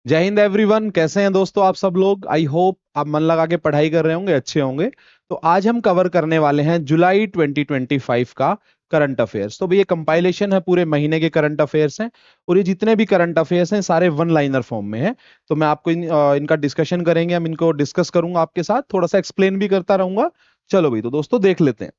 जय हिंद एवरीवन। कैसे हैं दोस्तों आप सब लोग। आई होप आप मन लगा के पढ़ाई कर रहे होंगे, अच्छे होंगे। तो आज हम कवर करने वाले हैं जुलाई 2025 का करंट अफेयर्स। तो भाई ये कंपाइलेशन है, पूरे महीने के करंट अफेयर्स हैं। और ये जितने भी करंट अफेयर्स हैं सारे वन लाइनर फॉर्म में हैं। तो मैं आपको इनका डिस्कशन करेंगे, हम इनको डिस्कस करूंगा आपके साथ, थोड़ा सा एक्सप्लेन भी करता रहूंगा। चलो भाई, तो दोस्तों देख लेते हैं।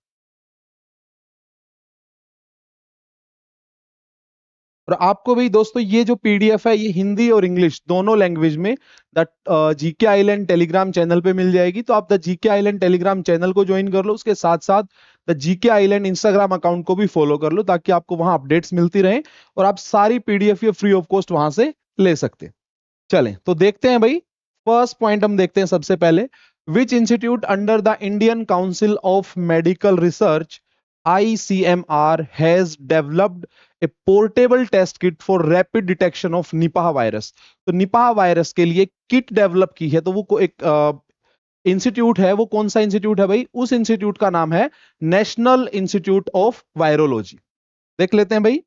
और आपको भी दोस्तों ये जो पीडीएफ है ये हिंदी और इंग्लिश दोनों लैंग्वेज में the GK island telegram channel पे मिल जाएगी। तो आप the GK island telegram channel को ज्वाइन कर लो, उसके साथ साथ the GK island Instagram account को भी फॉलो कर लो, ताकि आपको वहां अपडेट्स मिलती रहें और आप सारी पीडीएफ ये फ्री ऑफ कॉस्ट वहां से ले सकते हैं। चलें तो देखते हैं भाई। फर्स्ट पॉइंट हम देखते हैं सबसे पहले। Which institute under the Indian council of medical research ICMR has developed a portable test kit for rapid detection of Nipah virus. तो निपाह वायरस के लिए किट डेवलप की है। तो वो एक इंस्टीट्यूट है। वो कौन सा इंस्टीट्यूट है भाई? उस इंस्टीट्यूट का नाम है नेशनल इंस्टीट्यूट ऑफ वायरोलॉजी। देख लेते हैं भाई,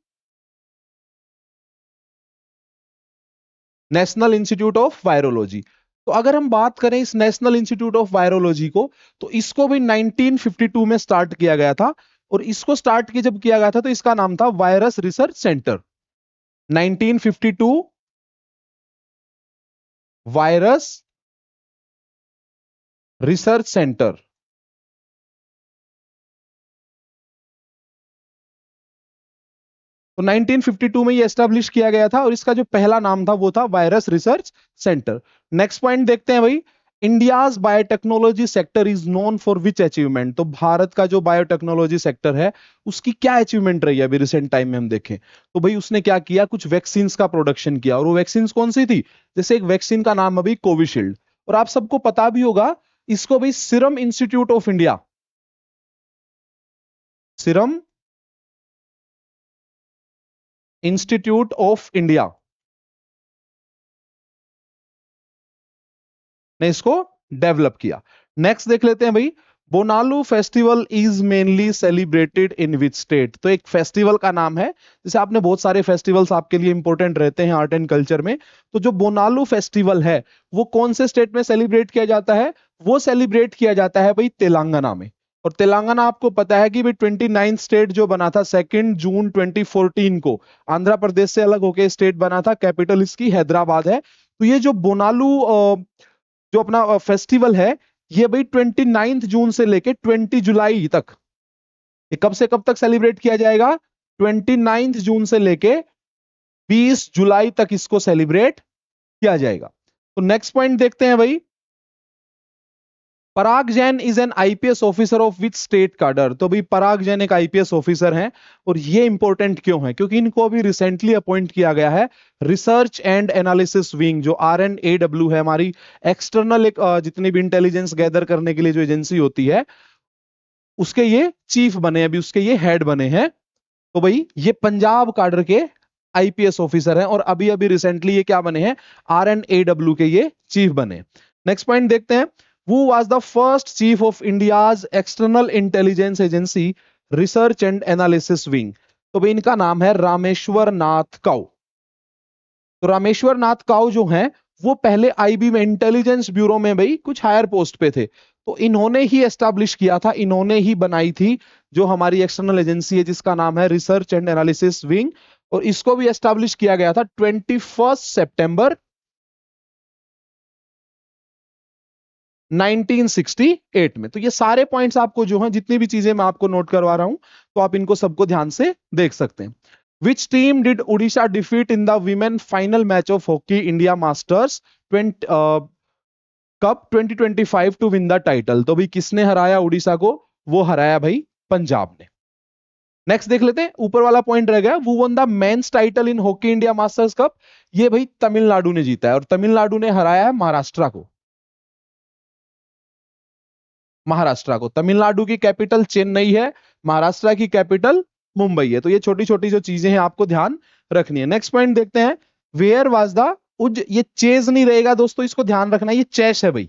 नेशनल इंस्टीट्यूट ऑफ वायरोलॉजी। तो अगर हम बात करें इस नेशनल इंस्टीट्यूट ऑफ वायरोलॉजी को, तो इसको भी 1952 में स्टार्ट किया गया था। और इसको स्टार्ट जब किया गया था तो इसका नाम था virus research centre. 1952 virus research centre. तो 1952 में ये एस्टेब्लिश किया गया था और इसका जो पहला नाम था वो था virus research centre. Next point देखते हैं भाई। India's biotechnology sector is known for which achievement. तो भारत का जो बायोटेक्नोलॉजी सेक्टर है उसकी क्या अचीवमेंट रही है अभी रिसेंट टाइम में हम देखें तो भाई उसने क्या किया, कुछ वैक्सीन का प्रोडक्शन किया। और वो वैक्सीन कौन सी थी? जैसे एक वैक्सीन का नाम अभी कोविशील्ड। और आप सबको पता भी होगा इसको भाई serum institute of India, serum institute of India ने इसको डेवलप किया। नेक्स्ट देख लेते हैं भाई। Bonalu festival is mainly celebrated in which state. तो एक फेस्टिवल का नाम है, जैसे आपने बहुत सारे फेस्टिवल्स आपके लिए इंपॉर्टेंट रहते हैं आर्ट एंड कल्चर में। तो जो बोनालू फेस्टिवल है वो कौन से स्टेट में सेलिब्रेट किया जाता है? वो सेलिब्रेट किया जाता है भाई तेलंगाना में। और तेलंगाना आपको पता है कि भाई 29 स्टेट जो बना था 2 जून 2014 को, आंध्र प्रदेश से अलग होकर स्टेट बना था, कैपिटल इसकी हैदराबाद है। तो ये जो बोनालू जो अपना फेस्टिवल है ये भाई 29 जून से लेके 20 जुलाई तक, ये कब से कब तक सेलिब्रेट किया जाएगा? 29 जून से लेके 20 जुलाई तक इसको सेलिब्रेट किया जाएगा। तो नेक्स्ट पॉइंट देखते हैं भाई। Parag Jain is an IPS officer of which state cadre. तो भाई पराग जैन एक आईपीएस ऑफिसर हैं। और ये इंपॉर्टेंट क्यों है? क्योंकि इनको अभी रिसेंटली अपॉइंट किया गया है रिसर्च एंड एनालिसिस विंग, जो RNAW है हमारी एक्सटर्नल एक जितनी भी इंटेलिजेंस गैदर करने के लिए जो एजेंसी होती है उसके ये चीफ बने, अभी उसके ये हेड बने हैं। तो भाई ये पंजाब कैडर के आईपीएस ऑफिसर हैं और अभी अभी रिसेंटली ये क्या बने हैं? RNAW के ये चीफ बने। नेक्स्ट पॉइंट देखते हैं। Who was the first chief of India's external intelligence agency research and analysis wing? तो भाई इनका नाम है रामेश्वर नाथ काउ। तो रामेश्वर नाथ काउ जो हैं वो पहले आईबी में इंटेलिजेंस ब्यूरो में भाई कुछ हायर पोस्ट पे थे। तो इन्होंने ही एस्टैब्लिश किया था, इन्होंने ही बनाई थी जो हमारी एक्सटर्नल एजेंसी है जिसका नाम है रिसर्च एंड एनालिसिस विंग। और इसको भी एस्टैब्लिश किया गया था 21 सितंबर 1968 में। तो ये सारे पॉइंट्स आपको जो हैं, जितनी भी चीजें मैं आपको नोट करवा रहा हूं तो आप इनको सबको ध्यान से देख सकते हैं। Which team did Orissa defeat in the women final match of hockey India masters 20 cup 2025 to win the title. तो भाई किसने हराया उड़ीसा को? वो हराया भाई पंजाब ने। नेक्स्ट देख लेते हैं, ऊपर वाला पॉइंट रह गया। वो won the men's title in hockey India masters cup. ये भाई तमिलनाडु ने जीता है और तमिलनाडु ने हराया है महाराष्ट्र को। महाराष्ट्र को। तमिलनाडु की कैपिटल चेन्नई है, महाराष्ट्र की कैपिटल मुंबई है। तो ये छोटी छोटी जो चीजें हैं आपको ध्यान रखनी है। नेक्स्ट पॉइंट देखते हैं। वेयर वाज द उज, ये चेज नहीं रहेगा दोस्तों, इसको ध्यान रखना, ये चेस है भाई,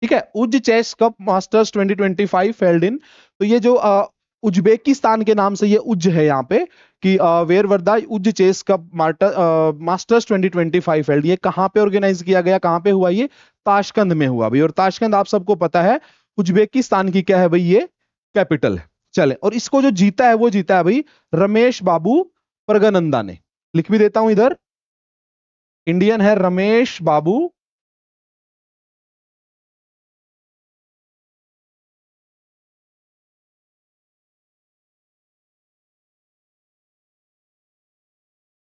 ठीक है। Uz chess cup masters 2025 held in. तो ये जो उज्बेकिस्तान के नाम से ये उज्ज है यहाँ पे कि where were the Uz chess cup masters 2025 held. ये कहाँ पे ऑर्गेनाइज किया गया, कहाँ पे हुआ, ये ताशकंद में हुआ भाई। और ताशकंद आप सबको पता है उज्बेकिस्तान की क्या है भाई, ये कैपिटल है। चले, और इसको जो जीता है वो जीता है भाई रमेश बाबू परगनंदा ने। लिख भी देता हूं इधर, इंडियन है रमेश बाबू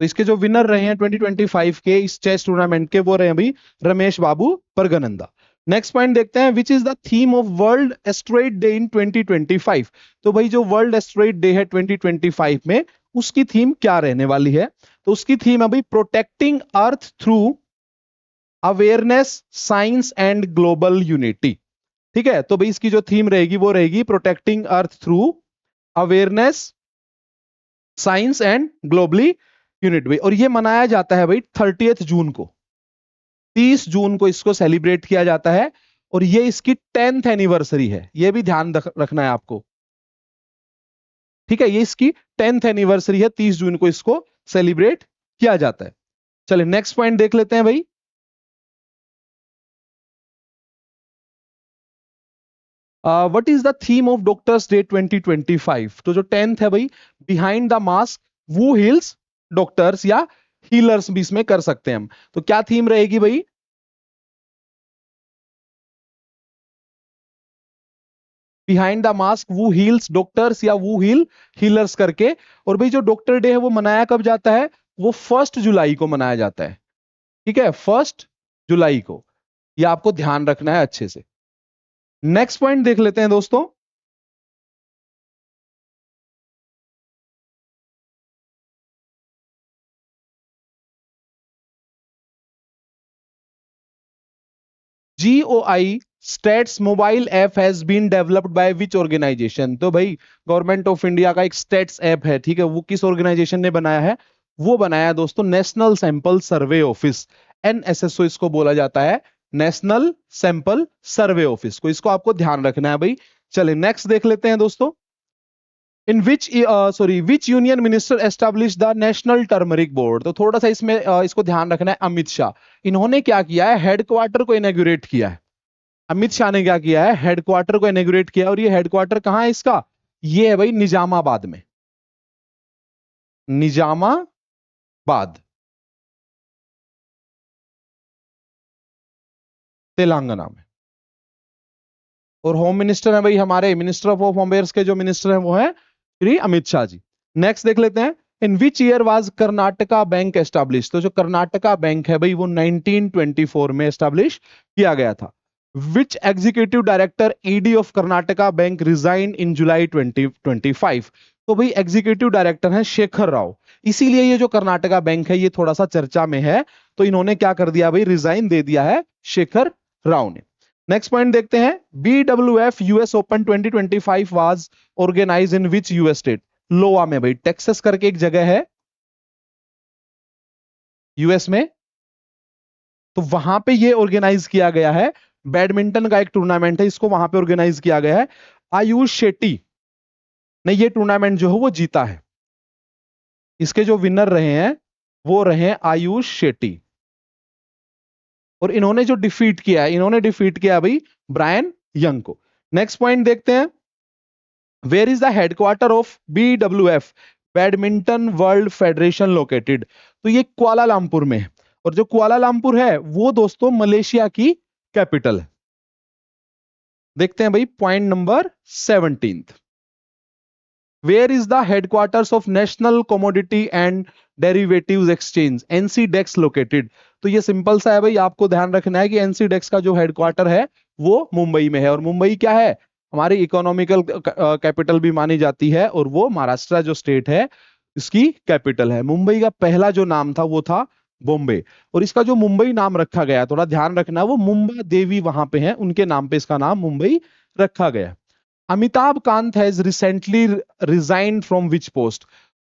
तो इसके जो विनर रहे हैं 2025 के इस चेस टूर्नामेंट के, वो रहे हैं भाई रमेश बाबू परगनंदा। नेक्स्ट पॉइंट देखते हैं, विच is the theme of world asteroid day in 2025। तो भाई जो वर्ल्ड एस्ट्रॉइड डे है 2025 में, उसकी थीम क्या रहने वाली है? तो उसकी थीम है भाई protecting earth through awareness, science and global unity. ठीक है, तो भाई इसकी जो थीम रहेगी वो रहेगी protecting earth through awareness, science and globally unit भाई। और ये मनाया जाता है भाई 30 जून को, 30 जून को इसको सेलिब्रेट किया जाता है। और ये इसकी 10th एनिवर्सरी है, ये भी ध्यान रखना है आपको। ठीक है, ये इसकी 10th एनिवर्सरी है, 30 जून को इसको सेलिब्रेट किया जाता है। चलिए नेक्स्ट पॉइंट देख लेते हैं भाई। What is the theme of doctors day 2025? तो जो 10th है भाई, behind the mask who heals doctors, या हीलर्स भी इसमें कर सकते हैं हम। तो क्या थीम रहेगी भाई? Behind the mask who heals doctors, या वू हील हीलर्स करके। और भाई जो डॉक्टर डे है वो मनाया कब जाता है? वो 1 जुलाई को मनाया जाता है। ठीक है, 1 जुलाई को, ये आपको ध्यान रखना है अच्छे से। नेक्स्ट पॉइंट देख लेते हैं दोस्तों। GOI stats mobile app has been developed by which organisation? तो भाई गवर्नमेंट ऑफ इंडिया का एक स्टेट्स ऐप है, ठीक है, वो किस ऑर्गेनाइजेशन ने बनाया है? वो बनाया है दोस्तों national sample survey office, NSSO इसको बोला जाता है, नेशनल सैंपल सर्वे ऑफिस को। इसको आपको ध्यान रखना है भाई। चलिए नेक्स्ट देख लेते हैं दोस्तों। In which union minister establish the national turmeric board? तो थोड़ा सा इसमें इसको ध्यान रखना है, अमित शाह। इन्होंने क्या किया है, हेडक्वार्टर को इनॉग्रेट किया है। अमित शाह ने क्या किया है, हेडक्वार्टर को इनॉग्रेट किया। और ये हेडक्वार्टर कहां है इसका? ये है भाई निजामाबाद में, निजामाबाद, तेलंगाना में। और होम मिनिस्टर है भाई हमारे, मिनिस्टर ऑफ होम अफेयर्स के जो मिनिस्टर हैं वो है श्री अमित शाह जी। नेक्स्ट देख लेते हैं, in which year was Karnataka bank establish? तो जो कर्नाटका बैंक है भाई वो 1924 में एस्टैब्लिश किया गया था। Which executive director ED of Karnataka bank resign in July 2025? तो भाई एग्जीक्यूटिव डायरेक्टर है शेखर राव। इसीलिए ये जो कर्नाटका बैंक है ये थोड़ा सा चर्चा में है। तो इन्होंने क्या कर दिया भाई, रिजाइन दे दिया है शेखर राव ने। नेक्स्ट पॉइंट देखते हैं, BWF US open 2025 was organise in which US state? Iowa में भाई, टेक्सास करके एक जगह है यूएस में, तो वहां पे ये ऑर्गेनाइज किया गया है। बैडमिंटन का एक टूर्नामेंट है, इसको वहां पे ऑर्गेनाइज किया गया है। आयुष शेट्टी ने ये टूर्नामेंट जो है वो जीता है। इसके जो विनर रहे हैं वो रहे हैं आयुष शेट्टी। और इन्होंने जो डिफीट किया है, इन्होंने डिफीट किया भाई ब्रायन यंग को। नेक्स्ट पॉइंट देखते हैं, where is the headquarter of BWF badminton world federation located? तो ये कुआलालंपुर में है। और जो कुआलालंपुर है वो दोस्तों मलेशिया की कैपिटल है। देखते हैं भाई point number 17, where is the headquarters of national commodity and derivatives exchange NCDEX located? तो ये सिंपल सा है भाई, आपको ध्यान रखना है कि NCDEX का जो हेडक्वार्टर है वो मुंबई में है। और मुंबई क्या है, हमारी इकोनॉमिकल कैपिटल भी मानी जाती है। और वो महाराष्ट्र जो स्टेट है इसकी कैपिटल है। मुंबई का पहला जो नाम था वो था बॉम्बे। और इसका जो मुंबई नाम रखा गया, थोड़ा ध्यान रखना, वो मुंबा देवी वहां पे है, उनके नाम पे इसका नाम मुंबई रखा गया। Amitabh Kant has recently resign from which post?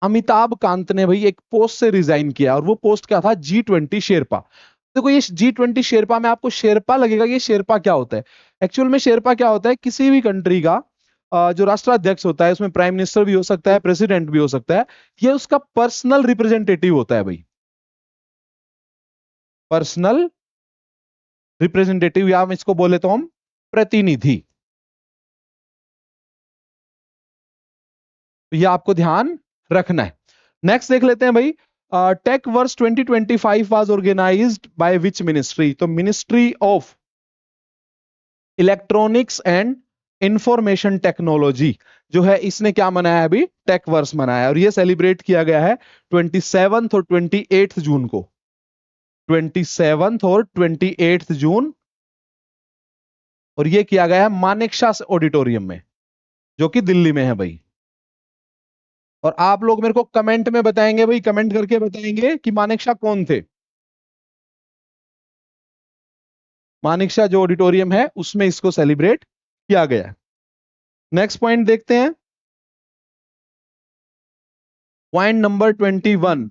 Amitabh Kant ने भाई एक पोस्ट से रिजाइन किया, और वो पोस्ट क्या था, G20 शेरपा। देखो ये G20 शेरपा में आपको शेरपा लगेगा, ये शेरपा क्या होता है? एक्चुअल में शेरपा क्या होता है, किसी भी कंट्री का जो राष्ट्राध्यक्ष होता है उसमें प्राइम मिनिस्टर भी हो सकता है, प्रेसिडेंट भी हो सकता है, ये उसका पर्सनल रिप्रेजेंटेटिव होता है भाई, पर्सनल रिप्रेजेंटेटिव, या हम इसको बोले तो हम प्रतिनिधि। तो ये आपको ध्यान रखना है। नेक्स्ट देख लेते हैं भाई, techverse 2025 was organised by which ministry? तो ministry of electronics and information technology जो है, इसने क्या मनाया अभी? टेक वर्स मनाया, और ये सेलिब्रेट किया गया है 27 और 28 जून को, 27 और 28 जून, और ये किया गया है मानेकशॉ ऑडिटोरियम में जो कि दिल्ली में है भाई। और आप लोग मेरे को कमेंट में बताएंगे भाई, कमेंट करके बताएंगे कि मानेकशॉ कौन थे। मानेकशॉ जो ऑडिटोरियम है उसमें इसको सेलिब्रेट किया गया है। नेक्स्ट पॉइंट देखते हैं, point number 21,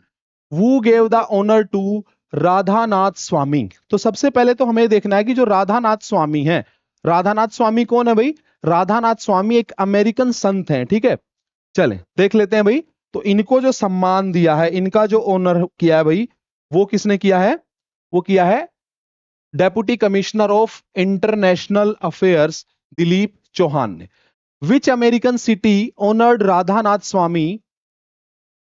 who gave the honour to Radhanath Swami? तो सबसे पहले तो हमें देखना है कि जो राधानाथ स्वामी है, राधानाथ स्वामी कौन है भाई? राधानाथ स्वामी एक अमेरिकन संत हैं, ठीक है। चले देख लेते हैं भाई। तो इनको जो सम्मान दिया है, इनका जो ऑनर किया है भाई, वो किसने किया है? वो किया है deputy commissioner of international affairs Dilip Chauhan ने। Which American city honoured Radhanath Swami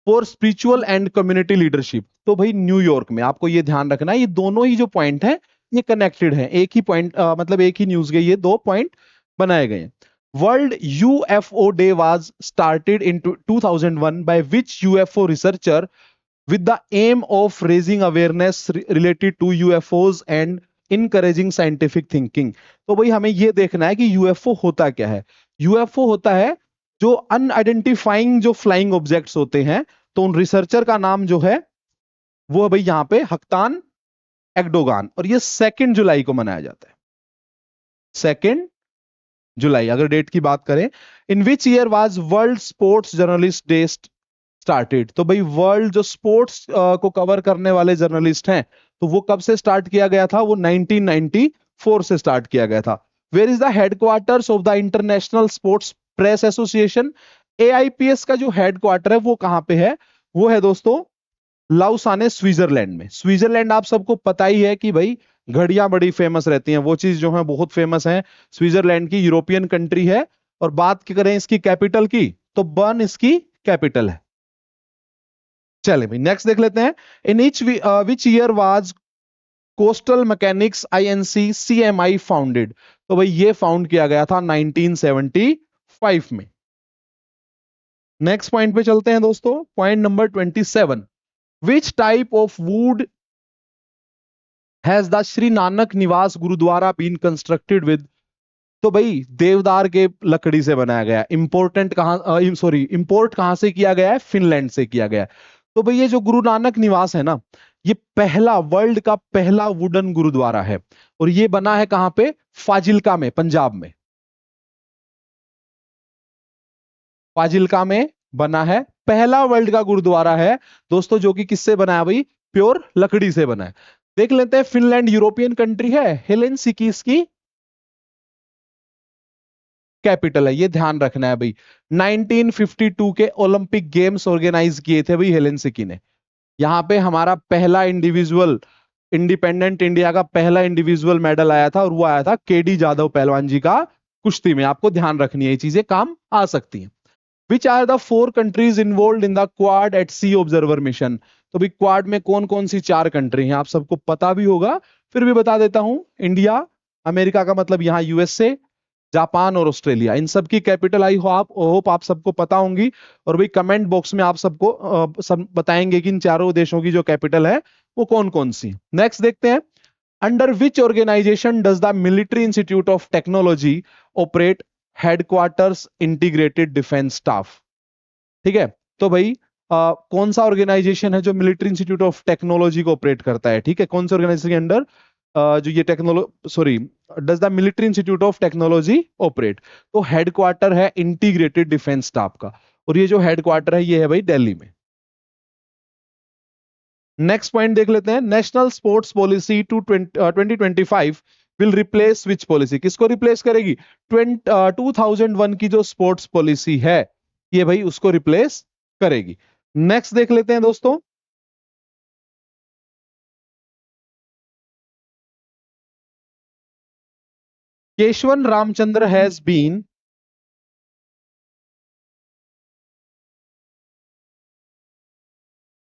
for spiritual and community leadership? तो भाई न्यूयॉर्क में। आपको ये ध्यान रखना है, ये दोनों ही जो पॉइंट है ये कनेक्टेड है, एक ही पॉइंट, मतलब एक ही न्यूज के ये दो पॉइंट बनाए गए हैं। World UFO day was started in 2001 by which UFO researcher with the aim of raising awareness related to UFOs and encouraging scientific thinking? तो भाई हमें यह देखना है कि यूएफओ होता क्या है। यूएफओ होता है जो अनआइडेंटिफाइंग जो फ्लाइंग ऑब्जेक्ट्स होते हैं। तो उन रिसर्चर का नाम जो है वो है भाई यहां पे हक्तान एग्डोगान, और ये 2 जुलाई को मनाया जाता है, 2 जुलाई अगर डेट की बात करें। In which year was world sports journalist day started? तो भाई वर्ल्ड जो स्पोर्ट्स को कवर करने वाले जर्नलिस्ट हैं, तो वो कब से स्टार्ट किया गया था? वो 1994 से स्टार्ट किया गया था। Where is the headquarters of the international sports press association? AIPS का जो हेडक्वार्टर है वो कहां पे है? वो है दोस्तों लाउसाने, स्विट्जरलैंड में। स्विट्जरलैंड आप सबको पता ही है कि भाई घड़ियां बड़ी फेमस रहती हैं, वो चीज जो है बहुत फेमस है स्विट्जरलैंड की, यूरोपियन कंट्री है। और बात करें इसकी कैपिटल की, तो बर्न इसकी कैपिटल है। चले भाई नेक्स्ट देख लेते हैं, in which year was coastal mechanics INC CMI founded? तो भाई ये फाउंड किया गया था 1975 में। नेक्स्ट पॉइंट पे चलते हैं दोस्तों, point number 27, which type of would has the Shri Nanak निवास गुरुद्वारा बीन कंस्ट्रक्टेड विद? तो भाई देवदार के लकड़ी से बनाया गया। इंपोर्टेंट कहां, सॉरी इंपोर्ट कहां से किया गया है? फिनलैंड से किया गया है। तो भाई ये जो गुरु नानक निवास है ना, ये पहला, वर्ल्ड का पहला वुडन गुरुद्वारा है, और ये बना है कहां पे? फाजिल्का में, पंजाब में। फाजिल्का में बना है, पहला वर्ल्ड का गुरुद्वारा है दोस्तों, जो कि किससे बना है भाई? प्योर लकड़ी से बना है। देख लेते हैं, फिनलैंड यूरोपियन कंट्री है, हेलेंसिकी इसकी कैपिटल है, ये ध्यान रखना है भाई। 1952 के ओलंपिक गेम्स ऑर्गेनाइज किए थे भाई हेलेंसिकी ने। यहां पे हमारा पहला इंडिविजुअल, इंडिपेंडेंट इंडिया का पहला इंडिविजुअल मेडल आया था, और वो आया था केडी जादव पहलवान जी का कुश्ती में। आपको ध्यान रखनी है, ये चीजें काम आ सकती हैं। Which are the 4 countries involve in the quad at sea observer mission? तो भाई क्वाड में कौन कौन सी 4 कंट्री हैं? आप सबको पता भी होगा, फिर भी बता देता हूं। इंडिया, अमेरिका का मतलब यहां यूएसए, जापान और ऑस्ट्रेलिया, इन सब की कैपिटल आई होप आप सबको पता होंगी। और भाई कमेंट बॉक्स में आप सबको सब बताएंगे कि इन चारों देशों की जो कैपिटल है वो कौन कौन सी। नेक्स्ट देखते हैं, under which organisation does the military institute of technology operate headquarters integrated defence staff? ठीक है, तो भाई कौन सा ऑर्गेनाइजेशन है जो मिलिट्री इंस्टीट्यूट ऑफ टेक्नोलॉजी को ऑपरेट करता है? ठीक है, कौन से ऑर्गेनाइजेशन के अंडर जो ये does the military institute of technology operate? तो हेडक्वार्टर है इंटीग्रेटेड डिफेंस स्टाफ का, और ये जो हेडक्वार्टर है ये है भाई दिल्ली में। नेक्स्ट पॉइंट देख लेते हैं, national sports policy to 2025 will replace which policy, किसको रिप्लेस करेगी? 2001 की जो स्पोर्ट्स पॉलिसी है ये भाई उसको रिप्लेस करेगी। नेक्स्ट देख लेते हैं दोस्तों। केशवन रामचंद्र हैज बीन,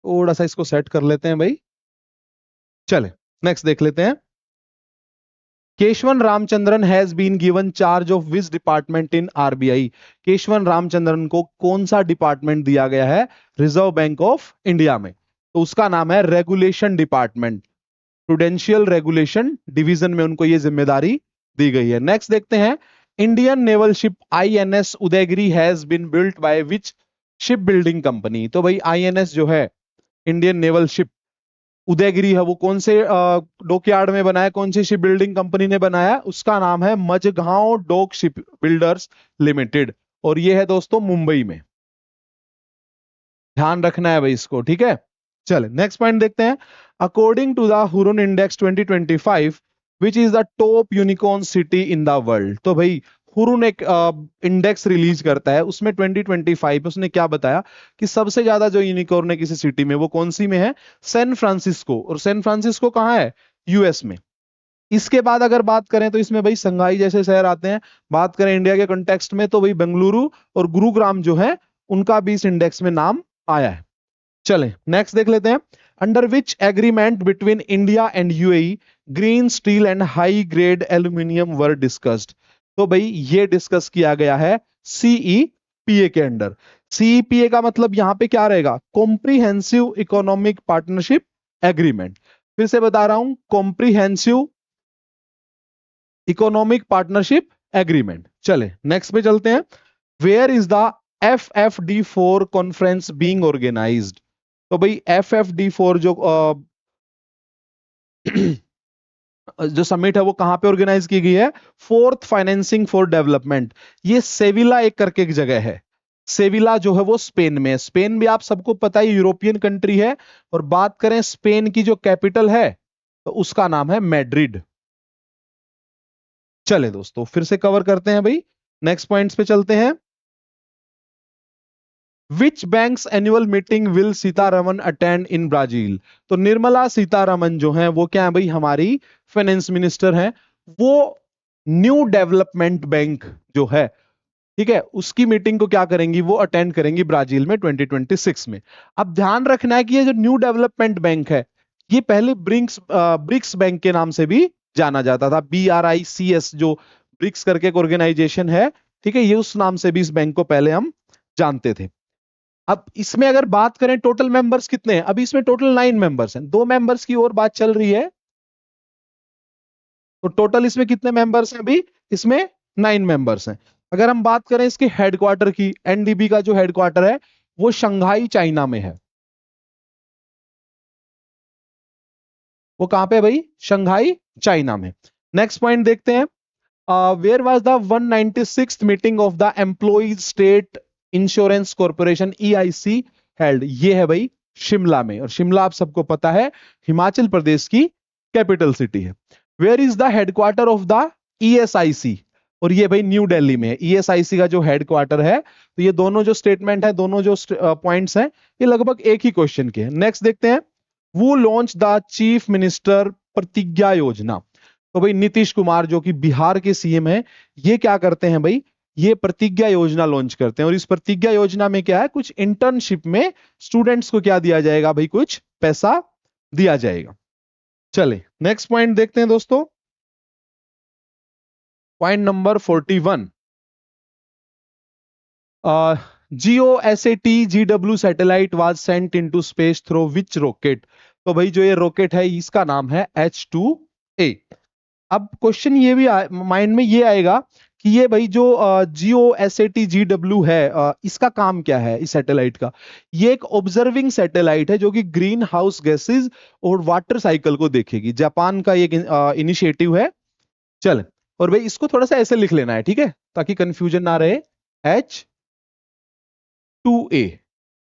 थोड़ा सा इसको सेट कर लेते हैं भाई, चले नेक्स्ट देख लेते हैं। Keshavan Ramachandran has been given charge of which department in RBI? Keshavan Ramachandran को कौन सा डिपार्टमेंट दिया गया है रिजर्व बैंक ऑफ इंडिया में? तो उसका नाम है regulation department, prudential regulation division में उनको ये जिम्मेदारी दी गई है। नेक्स्ट देखते हैं। Indian naval ship INS Udaygiri has been built by which ship building company? तो भाई आईएनएस जो है इंडियन नेवल शिप उदयगिरी है वो कौन से डॉकयार्ड में बनाया, कौन सी शिप बिल्डिंग कंपनी ने बनाया? उसका नाम है Mazagon dock ship builders limited, और ये है दोस्तों मुंबई में। ध्यान रखना है भाई इसको, ठीक है। चले नेक्स्ट पॉइंट देखते हैं। According to the Hurun index 2025 which is the top unicorn city in the world? तो भाई हुरुन एक इंडेक्स रिलीज करता है, उसमें 2025 उसने क्या बताया कि सबसे ज्यादा जो यूनिकॉर्न है किसी सिटी में वो कौन सी में है? सैन फ्रांसिस्को, और सैन फ्रांसिस्को कहाँ है? यूएस में। इसके बाद अगर बात करें तो इसमें भाई संघाई जैसे शहर आते हैं। बात करें इंडिया के कंटेक्स्ट में तो भाई बेंगलुरु और गुरुग्राम जो है उनका भी इस इंडेक्स में नाम आया है। चलें नेक्स्ट देख लेते हैं। Under which agreement between India and UAE green steel and high grade aluminium were discussed? तो भाई ये डिस्कस किया गया है सीईपीए के अंडर। सीईपीए का मतलब यहां पे क्या रहेगा? Comprehensive economic partnership agreement. फिर से बता रहा हूं, कॉम्प्रिहेंसिव इकोनॉमिक पार्टनरशिप एग्रीमेंट। चले नेक्स्ट पे चलते हैं। Where is the FFD4 conference being organised? तो भाई FFD4 जो जो समिट है वो कहां पे ऑर्गेनाइज की गई है? Fourth financing for development. ये सेविला एक करके एक जगह है। सेविला जो है वो स्पेन में है। स्पेन भी आप सबको पता है यूरोपियन कंट्री है, और बात करें स्पेन की जो कैपिटल है तो उसका नाम है मैड्रिड। चले दोस्तों फिर से कवर करते हैं भाई, नेक्स्ट पॉइंट्स पे चलते हैं। विच banks annual meeting will Sitharaman attend in Brazil? तो निर्मला सीतारमन जो है वो क्या है भाई? हमारी फाइनेंस मिनिस्टर हैं। वो न्यू डेवलपमेंट बैंक जो है, ठीक है, उसकी मीटिंग को क्या करेंगी? वो अटेंड करेंगी ब्राजील में 2026 में। अब ध्यान रखना है कि ये जो न्यू डेवलपमेंट बैंक है ये पहले ब्रिक्स बैंक के नाम से भी जाना जाता था। BRICS जो ब्रिक्स करके एक ऑर्गेनाइजेशन है, ठीक है, ये उस नाम से भी इस बैंक को पहले हम जानते थे। अब इसमें अगर बात करें टोटल मेंबर्स कितने हैं? अभी इसमें टोटल 9 मेंबर्स हैं, 2 मेंबर्स की और बात चल रही है। तो टोटल इसमें कितने मेंबर्स हैं? अभी इसमें 9 मेंबर्स हैं। अगर हम बात करें इसके हेडक्वार्टर की, एनडीबी का जो हेडक्वार्टर है वो शंघाई चाइना में है। वो कहां पे है भाई? शंघाई चाइना में। नेक्स्ट पॉइंट देखते हैं। Where was the 196th meeting of the employees state insurance corporation EIC held? ये है भाई शिमला में, और शिमला आप सबको पता है हिमाचल प्रदेश की कैपिटल सिटी है। Where is the headquarter of the ESIC? और ये भाई न्यू दिल्ली में है। ESIC का जो हेडक्वार्टर है, तो ये दोनों जो स्टेटमेंट है, दोनों जो पॉइंट्स हैं, ये लगभग एक ही क्वेश्चन के हैं। नेक्स्ट देखते हैं। वो launch the chief minister Pratigya योजना? तो भाई नीतीश कुमार जो कि बिहार के सीएम है, ये क्या करते हैं भाई? ये प्रतिज्ञा योजना लॉन्च करते हैं, और इस प्रतिज्ञा योजना में क्या है? कुछ इंटर्नशिप में स्टूडेंट्स को क्या दिया जाएगा भाई? कुछ पैसा दिया जाएगा। चले नेक्स्ट पॉइंट देखते हैं दोस्तों, point number 41। GOSAT GW satellite was sent into space through which rocket? तो भाई जो ये रॉकेट है इसका नाम है H2A। अब क्वेश्चन ये भी माइंड में ये आएगा कि ये भाई जो GOSAT GW है, इसका काम क्या है इस सैटेलाइट का? ये एक ऑब्जर्विंग सैटेलाइट है जो कि ग्रीन हाउस गैसेज और वाटर साइकिल को देखेगी। जापान का एक इनिशिएटिव है। चल, और भाई इसको थोड़ा सा ऐसे लिख लेना है, ठीक है, ताकि कंफ्यूजन ना रहे, H2A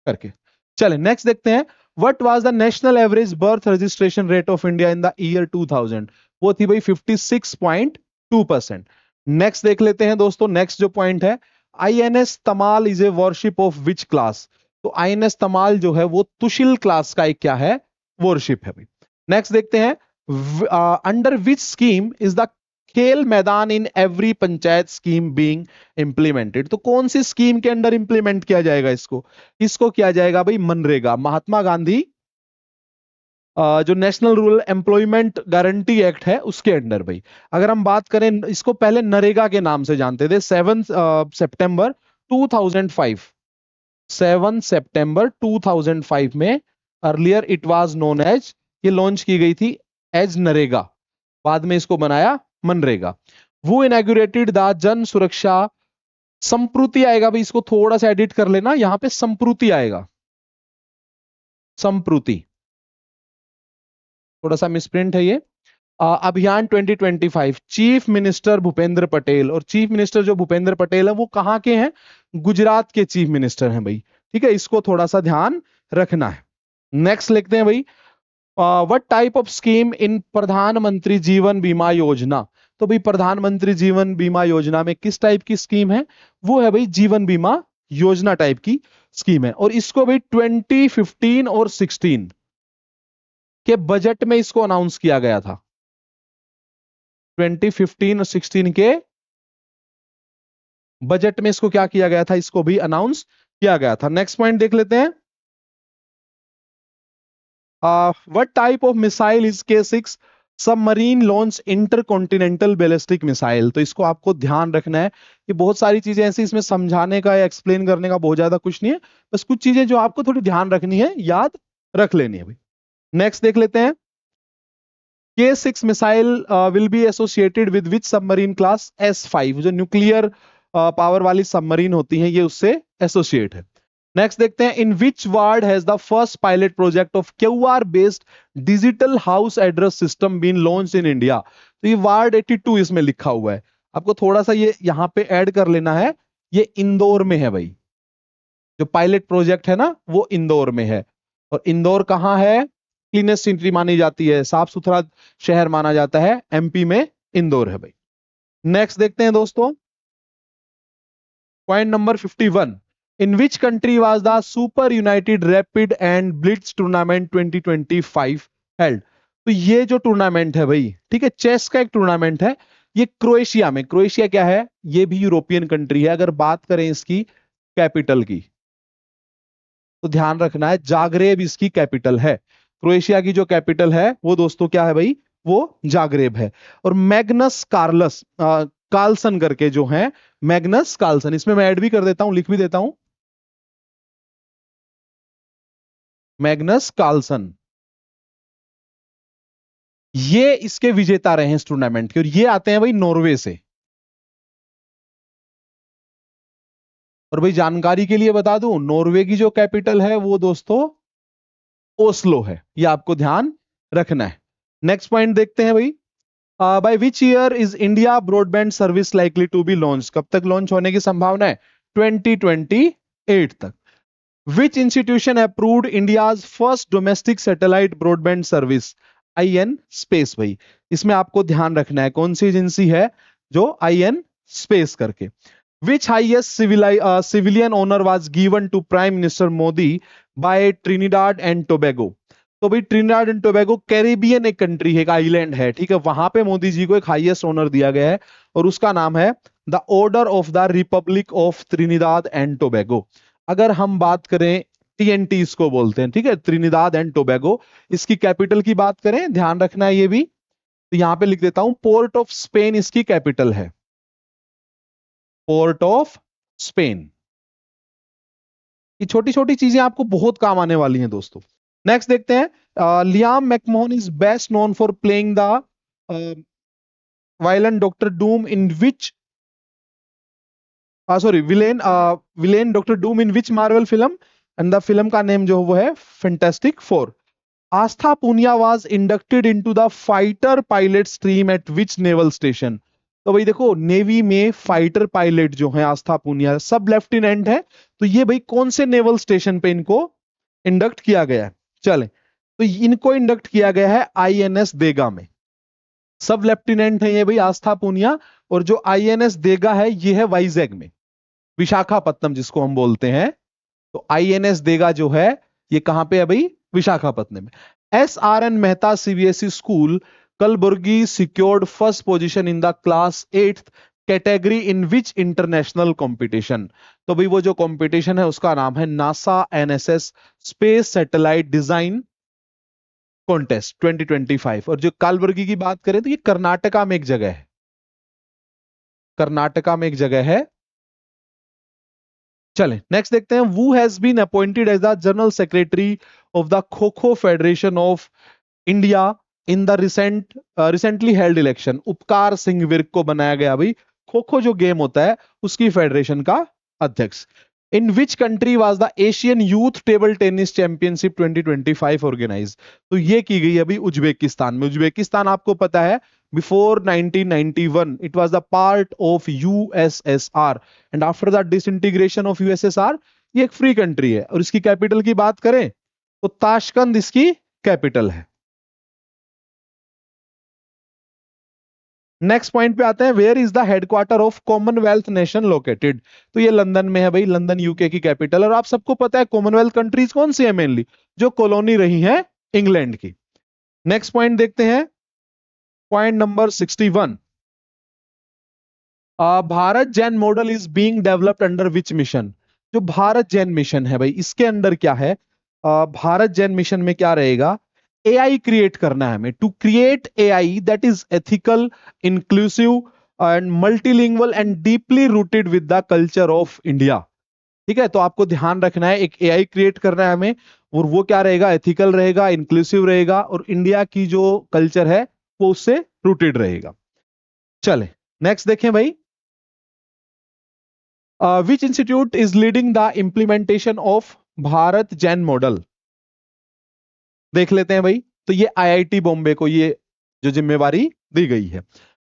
करके। चले नेक्स्ट देखते हैं। What was the national average birth registration rate of India in the year 2000? वो थी भाई 56.2%। नेक्स्ट देख लेते हैं दोस्तों, नेक्स्ट जो पॉइंट है, INS Tamal is a warship of which class. तो आईएनएस तमाल जो है वो तुशिल क्लास का एक क्या है, वॉरशिप है भाई। नेक्स्ट देखते हैं, under which scheme is the खेल मैदान in every panchayat scheme being implemented. तो कौन सी स्कीम के अंडर इंप्लीमेंट किया जाएगा इसको, इसको किया जाएगा भाई मनरेगा, महात्मा गांधी जो national rural employment guarantee act है उसके अंडर भाई। अगर हम बात करें, इसको पहले नरेगा के नाम से जानते थे। 7 सितंबर 2005, 7 सितंबर 2005 में earlier it was known as, ये लॉन्च की गई थी एज नरेगा, बाद में इसको बनाया मनरेगा। वो इनॉग्रेटेड द जन सुरक्षा संप्रूति आएगा भाई, इसको थोड़ा सा एडिट कर लेना, यहां पे संप्रूति आएगा, संप्रूति, थोड़ा सा मिसप्रिंट है ये। अभियान 2025, चीफ मिनिस्टर भूपेंद्र पटेल, और चीफ मिनिस्टर जो भूपेंद्र पटेल है वो कहां के हैं, गुजरात के चीफ मिनिस्टर हैं भाई, ठीक है, इसको थोड़ा सा ध्यान रखना है। नेक्स्ट लिखते हैं भाई, what type of scheme in प्रधानमंत्री जीवन बीमा योजना। तो भाई प्रधानमंत्री जीवन बीमा योजना में किस टाइप की स्कीम है, वो है भाई जीवन बीमा योजना टाइप की स्कीम है। और इसको भाई 2015 और 16 के बजट में इसको अनाउंस किया गया था, 2015 और 16 के बजट में इसको क्या किया गया था, इसको भी अनाउंस किया गया था। नेक्स्ट पॉइंट देख लेते हैं, what type of missile is K6 submarine launch intercontinental ballistic missile. तो इसको आपको ध्यान रखना है, ये बहुत सारी चीजें ऐसी इसमें समझाने का या एक्सप्लेन करने का बहुत ज्यादा कुछ नहीं है, बस कुछ चीजें जो आपको थोड़ी ध्यान रखनी है, याद रख लेनी है भाई। नेक्स्ट देख लेते हैं, K6 missile will be associated with which submarine class, S5, जो न्यूक्लियर पावर वाली सबमरीन होती हैं ये उससे एसोसिएट है। नेक्स्ट देखते हैं, in which ward has the first pilot project of QR based digital house address system been launch in India. तो ये वार्ड 82 इसमें लिखा हुआ है, आपको थोड़ा सा ये यहां पे ऐड कर लेना है, ये इंदौर में है भाई, जो पायलट प्रोजेक्ट है ना वो इंदौर में है। और इंदौर कहां है, क्लीनेस्ट सिटी मानी जाती है, साफ सुथरा शहर माना जाता है, MP में इंदौर है भाई। नेक्स्ट देखते हैं दोस्तों, point number 51, in which country was the super United rapid and blitz tournament 2025 held. तो ये जो टूर्नामेंट है भाई, ठीक है, चेस का एक टूर्नामेंट है, ये क्रोएशिया में, क्रोएशिया क्या है, ये भी यूरोपियन कंट्री है। अगर बात करें इसकी कैपिटल की तो ध्यान रखना है, जागरेब इसकी कैपिटल है। क्रोएशिया की जो कैपिटल है वो दोस्तों क्या है भाई, वो जागरेब है। और मैग्नस कार्लसन करके जो है, मैग्नस कार्लसन, इसमें मैं ऐड भी कर देता हूं, लिख भी देता हूं, मैग्नस कार्लसन, ये इसके विजेता रहे हैं इस टूर्नामेंट के, और ये आते हैं भाई नॉर्वे से। और भाई जानकारी के लिए बता दूं, नॉर्वे की जो कैपिटल है वो दोस्तों ओस्लो है, ये आपको ध्यान रखना है। नेक्स्ट पॉइंट देखते हैं भाई, by which year is India broadband service likely to be launch. कब तक लॉन्च होने की संभावना है, 2028 तक। Which institution approved India's first domestic satellite broadband service, IN space भाई। इसमें आपको ध्यान रखना है कौन सी एजेंसी है, जो IN स्पेस करके। Which highest civilian honour was given to prime minister Modi by Trinidad and Tobago. तो भाई ट्रिनिडाड एंड टोबैगो कैरिबियन एक कंट्री है, एक आइलैंड है, ठीक है, वहां पे मोदी जी को एक हाईएस्ट ऑनर दिया गया है, और उसका नाम है the order of the Republic of Trinidad and Tobago. अगर हम बात करें, TNT इसको बोलते हैं, ठीक है, ट्रिनिदाद एंड टोबैगो। इसकी कैपिटल की बात करें, ध्यान रखना है ये भी, तो यहां पे लिख देता हूं, पोर्ट ऑफ स्पेन इसकी कैपिटल है, पोर्ट ऑफ स्पेन। ये छोटी छोटी चीजें आपको बहुत काम आने वाली हैं दोस्तों। नेक्स्ट देखते हैं, Liam McMahon is best known for playing the villain Doctor Doom in which villain Doctor Doom in which Marvel film, and the film का नेम जो वो है fantastic four. Astha Poonia was inducted into the fighter pilot stream at which naval station. तो भाई देखो, navy में fighter pilot जो है आस्था पूनिया सब लेफ्टिनेंट है, तो ये भाई कौन से नेवल स्टेशन पे इनको इंडक्ट किया गया है, चले, तो इनको इंडक्ट किया गया है INS देगा में। सब लेफ्टिनेंट है ये भाई आस्था पूनिया, और जो आईएनएस देगा है ये है वाइजैग में, विशाखापत्तनम जिसको हम बोलते हैं। तो आईएनएस देगा जो है ये कहां पे है भाई, विशाखापत्तनम में। S R N Mehta CBSE school Kalaburagi secured first position in the class 8th category in which international competition. तो भाई वो जो कंपटीशन है उसका नाम है NASA NSS space satellite design contest 2025। और जो कालबुर्गी की बात करें तो ये कर्नाटका में एक जगह है, कर्नाटका में एक जगह है। चलें नेक्स्ट देखते हैं। Who has been appointed as the general secretary of the kho kho federation of India in the recently held election. Upkar Singh Virk को बनाया गया भाई खो खो जो गेम होता है उसकी फेडरेशन का अध्यक्ष। In which country was the Asian youth table tennis championship 2025 organize. तो ये की गई अभी उज्बेकिस्तान में। उज्बेकिस्तान आपको पता है before 1991 it was the part of USSR and after the disintegration of USSR ये एक फ्री कंट्री है। और इसकी कैपिटल की बात करें तो ताशकंद इसकी कैपिटल है। नेक्स्ट पॉइंट पे आते हैं। Where is the headquarter of commonwealth nation located. तो ये लंदन में है भाई, लंदन यूके की कैपिटल। और आप सबको पता है कॉमनवेल्थ कंट्रीज कौन सी है, मेनली जो कॉलोनी रही है इंग्लैंड की। नेक्स्ट पॉइंट देखते हैं, point number 61। Bharat Jain model is being developed under which mission. जो भारत जैन मिशन है भाई इसके अंडर क्या है, भारत जैन मिशन में क्या रहेगा, एआई क्रिएट करना है हमें। To create AI that is ethical, inclusive and multilingual and deeply rooted with the culture of India. ठीक है, तो आपको ध्यान रखना है एक एआई क्रिएट करना है हमें, और वो क्या रहेगा, एथिकल रहेगा, इंक्लूसिव रहेगा, और इंडिया की जो कल्चर है वो उससे रूटेड रहेगा। चले नेक्स्ट देखें भाई। Which institute is leading the implementation of Bharat Jain model. देख लेते हैं भाई। तो ये आईआईटी बॉम्बे को ये जो जिम्मेवारी दी गई है।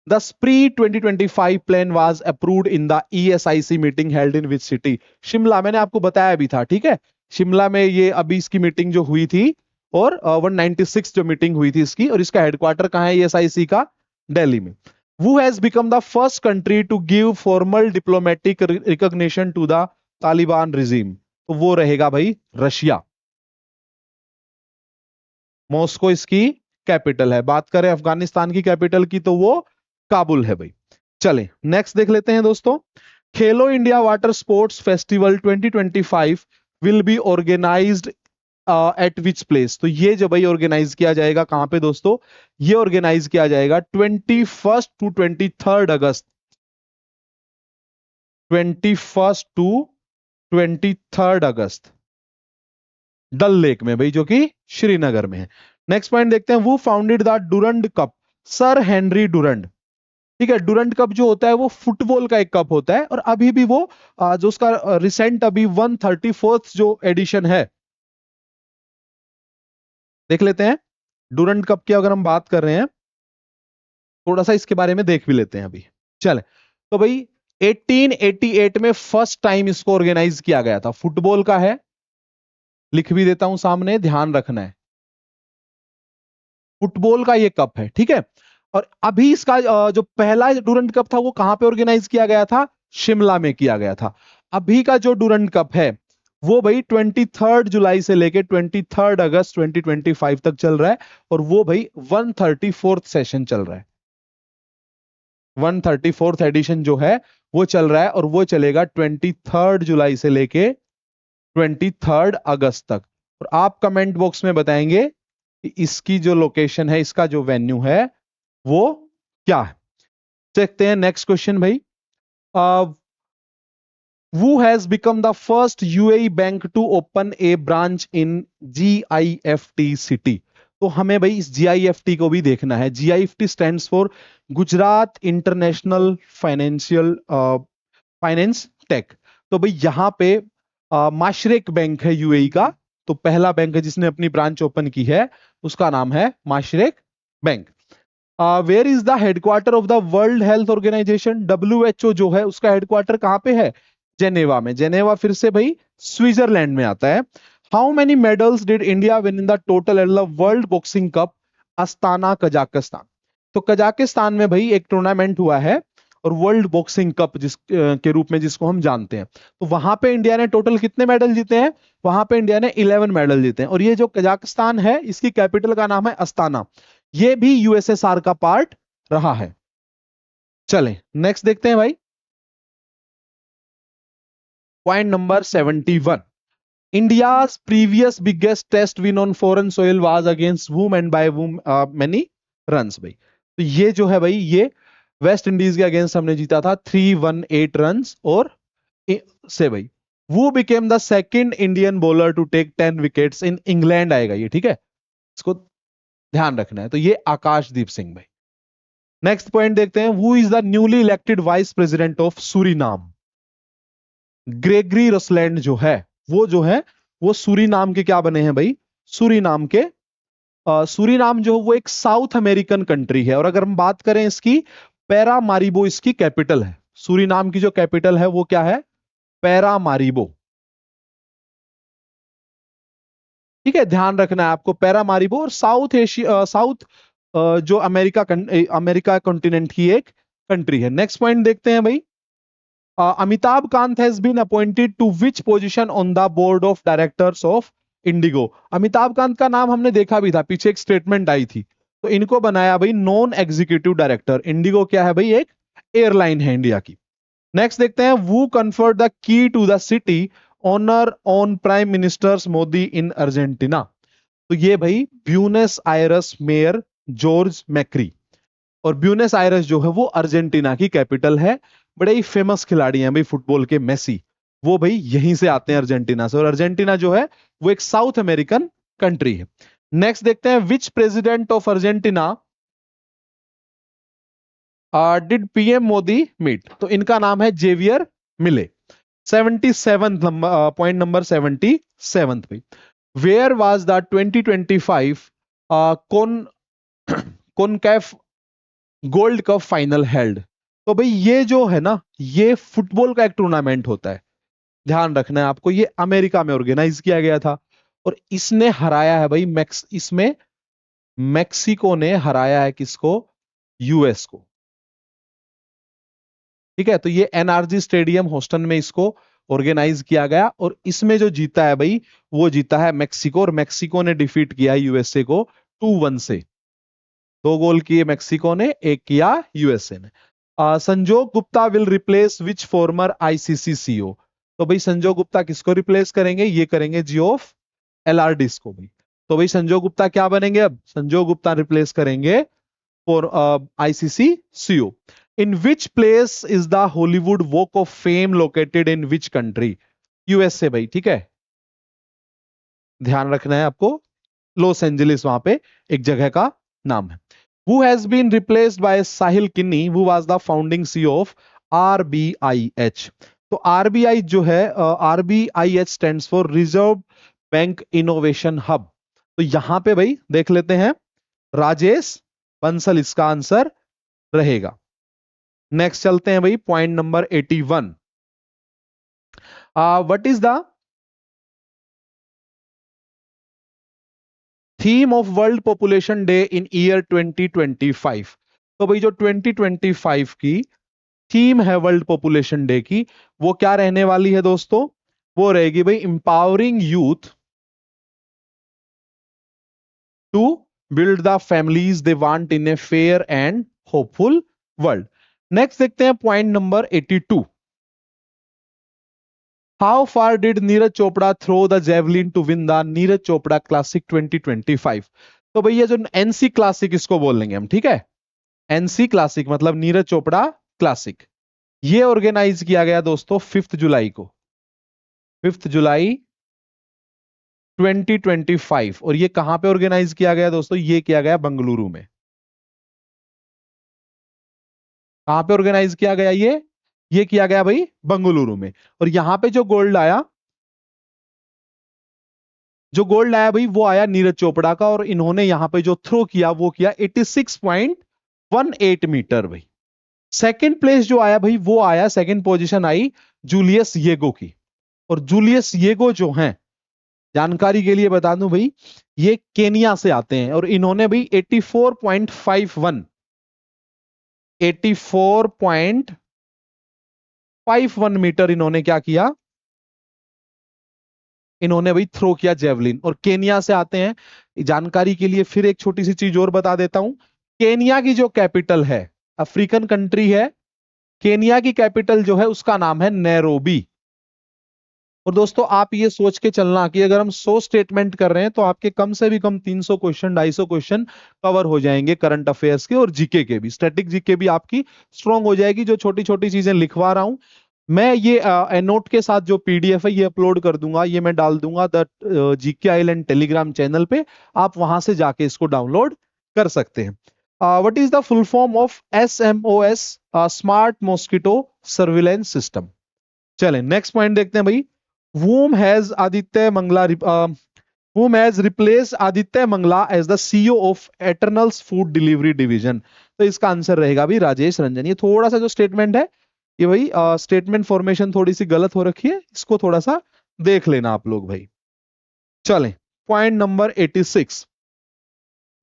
The स्प्री 2025 plan was approved in the ESIC meeting held in which city. Shimla, मैंने आपको बताया भी था, ठीक है, शिमला में ये अभी इसकी मीटिंग जो हुई थी, और 196 जो मीटिंग हुई थी इसकी, और इसका हेडक्वार्टर कहां है ईएसआईसी का, दिल्ली में। Who has become the first country to give formal diplomatic recognition to the Taliban regime? तो वो रहेगा भाई रशिया। मॉस्को इसकी कैपिटल है। बात करें अफगानिस्तान की कैपिटल की तो वो काबुल है भाई। चले नेक्स्ट देख लेते हैं दोस्तों। Khelo India water sports festival 2025 will be organised at which place. तो ये जो भाई ऑर्गेनाइज किया जाएगा कहां पे दोस्तों, ये ऑर्गेनाइज किया जाएगा 21 टू 23 अगस्त, 21 टू 23 अगस्त डल लेक में भाई, जो कि श्रीनगर में है। नेक्स्ट पॉइंट देखते हैं। वो founded the Durand cup, sir Henry Durand. ठीक है, डूरंड कप जो होता है वो फुटबॉल का एक कप होता है, और अभी भी वो जो उसका रिसेंट अभी 134th जो एडिशन है, देख लेते हैं। डूरंड कप की अगर हम बात कर रहे हैं, थोड़ा सा इसके बारे में देख भी लेते हैं अभी। चले तो भाई 1888 में फर्स्ट टाइम इसको ऑर्गेनाइज किया गया था। फुटबॉल का है, लिख भी देता हूं सामने, ध्यान रखना है, फुटबॉल का ये कप है, ठीक है। और अभी इसका जो पहला डूरंड कप था वो कहां पे ऑर्गेनाइज किया गया था, शिमला में किया गया था। अभी का जो डूरंड कप है वो भाई 23 जुलाई से लेके 23 अगस्त 2025 तक चल रहा है, और वो भाई 134th सेशन चल रहा है। 134th एडिशन जो है वो चल रहा है, और वो चलेगा 23 जुलाई से लेके 23 अगस्त तक। और आप कमेंट बॉक्स में बताएंगे कि इसकी जो लोकेशन है, इसका जो वेन्यू है वो क्या है। देखते हैं नेक्स्ट क्वेश्चन भाई। Who has become the first UAE bank to open a branch in GIFT city? तो हमें भाई इस GIFT को भी देखना है। GIFT stands for Gujarat international finance take. तो भाई यहाँ पे माशरेक बैंक है यूएई का। तो पहला बैंक है जिसने अपनी ब्रांच ओपन की है, उसका नाम है Mashreq bank. Where is the headquarter of the world health organization. WHO जो है उसका हेडक्वार्टर कहां पे है, जेनेवा में। जेनेवा फिर से भाई स्विट्जरलैंड में आता है। How many medals did India win in the total at the world boxing cup, Astana Kazakhstan. तो कजाकिस्तान में भाई एक टूर्नामेंट हुआ है और वर्ल्ड बॉक्सिंग कप जिस के रूप में जिसको हम जानते हैं, तो वहां पे इंडिया ने टोटल कितने मेडल जीते हैं? वहां पे इंडिया ने 11 मेडल जीते हैं। और ये जो कजाकिस्तान है इसकी कैपिटल का नाम है अस्ताना। ये भी यूएसएसआर का पार्ट रहा है। चलें नेक्स्ट देखते हैं भाई। Point number 71, India's previous biggest test win on foreign soil was against whom and by whom many runs भाई। तो ये जो है भाई ये वेस्ट इंडीज के अगेंस्ट हमने जीता था 318 रन्स और से भाई। वो became the second Indian bowler to take 10 wickets in England आएगा ये, ठीक है, इसको ध्यान रखना है। तो ये आकाशदीप सिंह भाई। नेक्स्ट पॉइंट देखते हैं, who is the newly elected vice president of Suriname? Gregory Rusland जो है वो सूरीनाम के क्या बने हैं भाई? सूरीनाम के सूरीनाम जो वो एक साउथ अमेरिकन कंट्री है। और अगर हम बात करें इसकी, पैरामारिबो इसकी कैपिटल है। सूरीनाम की जो कैपिटल है वो क्या है? पैरामारिबो। ठीक है, ध्यान रखना है आपको, पैरामारिबो। और साउथ एशिया जो अमेरिका कॉन्टिनेंट की एक कंट्री है। नेक्स्ट पॉइंट देखते हैं भाई। Amitabh Kant has been appointed to which position on the board of directors of IndiGo? Amitabh Kant का नाम हमने देखा भी था, पीछे एक स्टेटमेंट आई थी। तो इनको बनाया भाई नॉन एग्जीक्यूटिव डायरेक्टर। इंडिगो क्या है भाई? एक एयरलाइन है इंडिया की। नेक्स्ट देखते हैं, who conferred the key to the city honour on prime ministers Modi in Argentina? तो ये भाई Buenos Aires mayor Jorge Macri. और ब्यूनस आयरस जो है वो अर्जेंटीना की कैपिटल है। बड़े ही फेमस खिलाड़ी हैं भाई फुटबॉल के, मेसी, वो भाई यहीं से आते हैं अर्जेंटीना से। और अर्जेंटीना जो है वो एक साउथ अमेरिकन कंट्री है। नेक्स्ट देखते हैं, which president of Argentina did PM Modi meet? तो इनका नाम है जेवियर मिले। 77 नंबर पॉइंट नंबर 77 भाई। Where was the 2025 CONCACAF gold cup final held? तो भाई ये जो है ना, ये फुटबॉल का एक टूर्नामेंट होता है, ध्यान रखना है आपको। ये अमेरिका में ऑर्गेनाइज किया गया था और इसने हराया है भाई इसमें मैक्सिको ने हराया है किसको? यूएस को। ठीक है, तो ये एनआरजी स्टेडियम ह्यूस्टन में इसको ऑर्गेनाइज किया गया और इसमें जो जीता है भाई वो जीता है मैक्सिको। और मैक्सिको ने डिफीट किया यूएसए को 2-1 से। 2 गोल किए मैक्सिको ने, 1 किया यूएसए ने। संजोग Gupta will replace which farmer ICC CEO? तो भाई संजोग गुप्ता किसको रिप्लेस करेंगे? ये करेंगे जियोफ एलार्डिस को भाई। तो भाई संजोग गुप्ता क्या बनेंगे? अब संजोग गुप्ता रिप्लेस करेंगे for ICC CEO. In which place is the Hollywood walk of fame located in which country? USA भाई, ठीक है, ध्यान रखना है आपको। लॉस एंजलिस वहां पे एक जगह का नाम है। Who has been replaced by Sahil Kinney, who was the founding CEO of RBIH? तो RBI जो है RBIH stands for Reserve Bank Innovation Hub। तो यहां पे भाई देख लेते हैं, राजेश बंसल इसका आंसर रहेगा। नेक्स्ट चलते हैं भाई, point number 81। What is the theme of world population day in year 2025? तो भाई जो 2025 की थीम है वर्ल्ड पॉपुलेशन डे की, वो क्या रहने वाली है दोस्तों? वो रहेगी भाई empowering youth to build the families they want in a fair and hopeful world. Next देखते हैं point number 82। How far did Neeraj Chopra throw the javelin to win the Neeraj Chopra classic 2025? तो भैया जो एनसी क्लासिक इसको बोल लेंगे हम, ठीक है, एनसी क्लासिक मतलब नीरज चोपड़ा क्लासिक। ये ऑर्गेनाइज किया गया दोस्तों 5 जुलाई को, 5 जुलाई 2025। और ये कहां पे ऑर्गेनाइज किया गया दोस्तों? ये किया गया बंगलुरु में। कहां पे ऑर्गेनाइज किया गया? ये किया गया भाई बंगलुरु में। और यहां पे जो गोल्ड आया भाई वो आया नीरज चोपड़ा का। और इन्होंने यहां पे जो थ्रो किया वो किया 86.18 मीटर भाई। सेकंड प्लेस जो आया भाई वो आया, सेकंड पोजीशन आई जूलियस येगो की। और जूलियस येगो जो हैं, जानकारी के लिए बता दूं भाई, ये केनिया से आते हैं और इन्होंने भाई 84.51 84.51 मीटर इन्होंने क्या किया, इन्होंने भाई थ्रो किया जेवलिन। और केनिया से आते हैं, जानकारी के लिए फिर एक छोटी सी चीज और बता देता हूं। केनिया की जो कैपिटल है, अफ्रीकन कंट्री है, केनिया की कैपिटल जो है उसका नाम है नैरोबी। और दोस्तों आप ये सोच के चलना कि अगर हम 100 स्टेटमेंट कर रहे हैं तो आपके कम से भी कम 300 क्वेश्चन, 250 क्वेश्चन कवर हो जाएंगे करंट अफेयर्स के और जीके के भी। स्टैटिक जीके भी आपकी स्ट्रांग हो जाएगी। जो छोटी छोटी चीजें लिखवा रहा हूं मैं, ये नोट के साथ जो पीडीएफ है ये अपलोड कर दूंगा, ये मैं डाल दूंगा the GK island telegram channel पे, आप वहां से जाके इसको डाउनलोड कर सकते हैं। What is the full form of SMOS, smart mosquito surveillance system. चलें नेक्स्ट पॉइंट देखते हैं भाई। whom has Aditya Mangla whom has replaced Aditya Mangla as the CEO of Eternals Food Delivery Division। तो इसका answer रहेगा भी राजेश रंजन। ये थोड़ा सा जो स्टेटमेंट है ये भाई स्टेटमेंट फॉर्मेशन थोड़ी सी गलत हो रखी है, इसको थोड़ा सा देख लेना आप लोग भाई। चलें point number 86,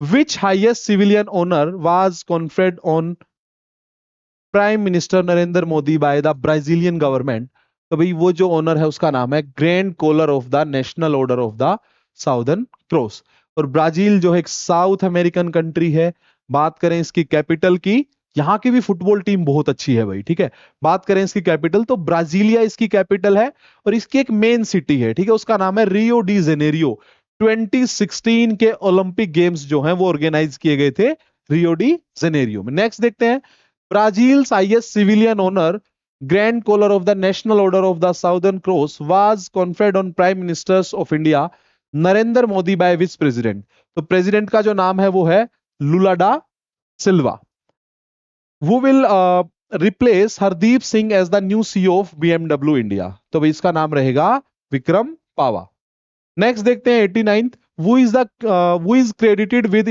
which highest civilian honor was conferred on prime minister Narendra Modi by the Brazilian government. तो भाई वो जो ऑनर है उसका नाम है grand collar of the national order of the southern cross. और ब्राजील जो है एक साउथ अमेरिकन कंट्री है। बात करें इसकी कैपिटल की, यहाँ की भी फुटबॉल टीम बहुत अच्छी है भाई, ठीक है। बात करें इसकी कैपिटल तो ब्राजीलिया इसकी कैपिटल है, और इसकी एक मेन सिटी है, ठीक है, उसका नाम है रियो डी जेनेरियो। 2016 के ओलंपिक गेम्स जो हैं वो ऑर्गेनाइज किए गए थे रियो डी जेनेरियो में। नेक्स्ट देखते हैं, Brazil's highest civilian honor, Grand Collar of the National Order of the Southern Cross, was conferred on Prime Ministers of India, Narendra Modi by which president। तो प्रेसिडेंट का जो नाम है वो है लुला डा सिल्वा। Who will replace Hardeep Singh as the new CEO of BMW India। तो भाई इसका नाम रहेगा विक्रम पावा। नेक्स्ट देखते हैं 89th, who is credited with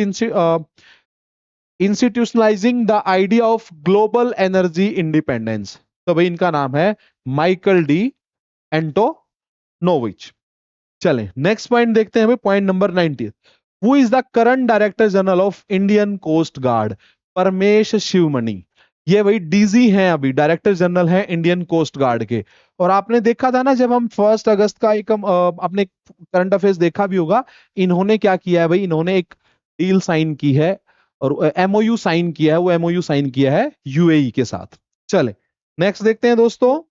institutionalising the idea of global energy independence. तो भाई इनका नाम है माइकल डी एंटोनोविच। चलें नेक्स्ट पॉइंट देखते हैं भाई, point number 90, who is the current director general of Indian coast guard. Paramesh Sivamani. ये भाई डीजी हैं, अभी डायरेक्टर जनरल हैं इंडियन कोस्ट गार्ड के। और आपने देखा था ना जब हम 1 अगस्त का एक अपने करंट अफेयर्स देखा भी होगा, इन्होंने क्या किया है भाई, इन्होंने एक डील साइन की है और एमओयू साइन किया है। वो एमओयू साइन किया है यूएई के साथ। चले नेक्स्ट देखते हैं दोस्तों,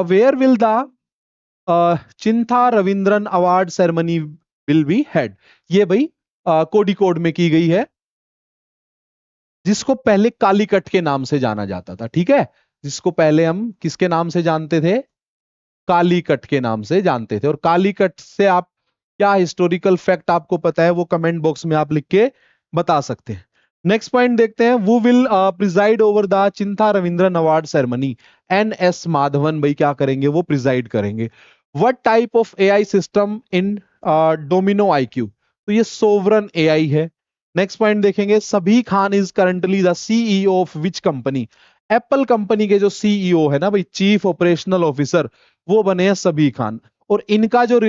where will the Chintha Ravindran award ceremony will be held. ये भाई कोडिकोड में की गई है, जिसको पहले कालीकट के नाम से जाना जाता था, ठीक है। जिसको पहले हम किसके नाम से जानते थे, कालीकट के नाम से जानते थे। और कालीकट से आप क्या हिस्टोरिकल फैक्ट आपको पता है वो कमेंट बॉक्स में आप लिख के बता सकते हैं। नेक्स्ट पॉइंट देखते हैं, वो will preside over the Chintha Ravindran award ceremony. NS Madhavan भाई क्या करेंगे, वो प्रिजाइड करेंगे। What type of AI system in Domino IQ। तो ये सोवरन AI है। नेक्स्ट पॉइंट देखेंगे, Sabih Khan is currently the CEO of which company. Apple company के जो CEO है ना भाई, चीफ ऑपरेशनल ऑफिसर, वो बने हैं सभी खान। और इनका जो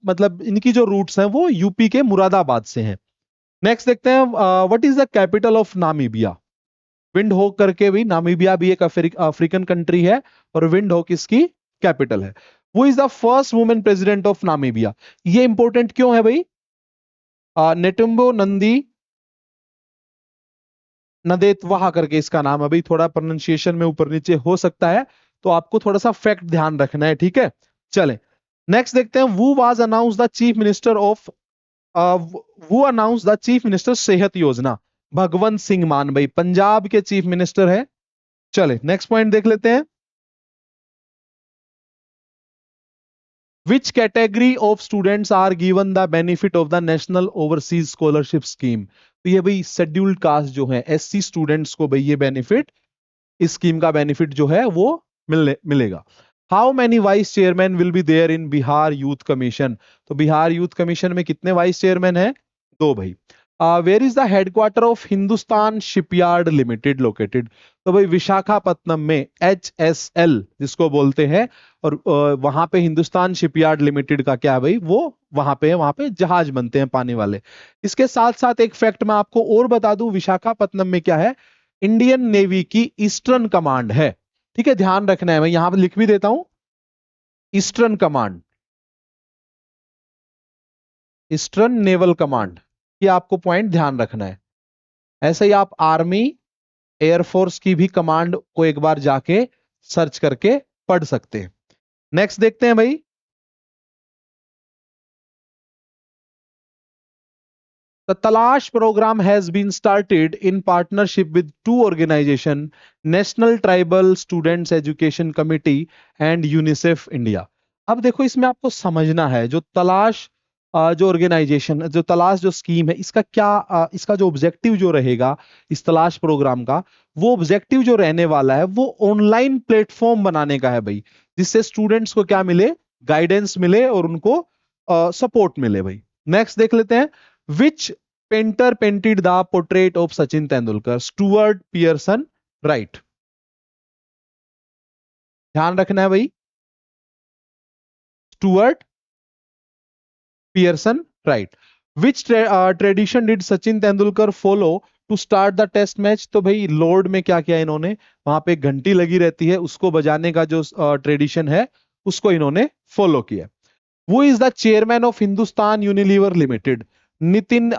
मतलब इनकी जो रूट्स हैं वो यूपी के मुरादाबाद से हैं। नेक्स्ट देखते हैं, what is the capital of Namibia. Wind होक करके भी, नामीबिया भी एक अफ्रीकन कंट्री है और विंड होक इसकी कैपिटल है। वो is the first women president of Namibia. ये इंपॉर्टेंट क्यों है भाई, नेटुम्बो नंदी नदेतवाहा करके इसका नाम है भाई। थोड़ा प्रोनाउंसिएशन में ऊपर नीचे हो सकता है, तो आपको थोड़ा सा फैक्ट ध्यान रखना है, ठीक है। चलें नेक्स्ट देखते हैं, वो was announce the chief minister of वो अनाउंस द चीफ मिनिस्टर सेहत योजना। भगवंत सिंह मान भाई पंजाब के चीफ मिनिस्टर है। चले नेक्स्ट पॉइंट देख लेते हैं, which category of students are given the benefit of the national overseas scholarship scheme. तो ये भाई शेड्यूल्ड कास्ट जो है SC स्टूडेंट्स को भाई ये बेनिफिट, इस स्कीम का बेनिफिट जो है वो मिलेगा। How many vice chairman will be there in Bihar youth commission. तो बिहार यूथ कमीशन में कितने वाइस चेयरमैन है, 2 भाई। Where is the headquarter of Hindustan shipyard limited located? तो भाई विशाखापत्तनम में HSL जिसको बोलते हैं, और वहां पे हिंदुस्तान शिपयार्ड लिमिटेड का क्या है भाई, वो वहां पे है, वहां पे जहाज बनते हैं पानी वाले। इसके साथ साथ एक फैक्ट मैं आपको और बता दूं, विशाखापत्तनम में क्या है, इंडियन नेवी की ईस्टर्न कमांड है। ठीक है, ध्यान रखना है, मैं यहां पर लिख भी देता हूं, eastern command, eastern naval command, ये आपको पॉइंट ध्यान रखना है। ऐसे ही आप आर्मी एयरफोर्स की भी कमांड को एक बार जाके सर्च करके पढ़ सकते हैं। नेक्स्ट देखते हैं भाई, the Talash programme has been started in partnership with two organisation, national tribal students education committee and UNICEF India. अब देखो इसमें आपको समझना है, जो तलाश जो ऑर्गेनाइजेशन, जो तलाश जो स्कीम है, इसका क्या इसका जो ऑब्जेक्टिव जो रहेगा इस तलाश प्रोग्राम का, वो ऑब्जेक्टिव जो रहने वाला है वो ऑनलाइन प्लेटफॉर्म बनाने का है भाई, जिससे स्टूडेंट्स को क्या मिले, गाइडेंस मिले और उनको सपोर्ट मिले भाई। नेक्स्ट देख लेते हैं, which painter painted the portrait of Sachin Tendulkar? Stuart Pearson Wright. ध्यान रखना है भाई, Stuart Pearson Wright. Which tradition did Sachin Tendulkar follow to start the test match? तो भाई लॉर्ड में क्या किया इन्होंने, वहां पे घंटी लगी रहती है, उसको बजाने का जो ट्रेडिशन है उसको इन्होंने फॉलो किया। Who is the chairman of Hindustan Unilever limited? Nitin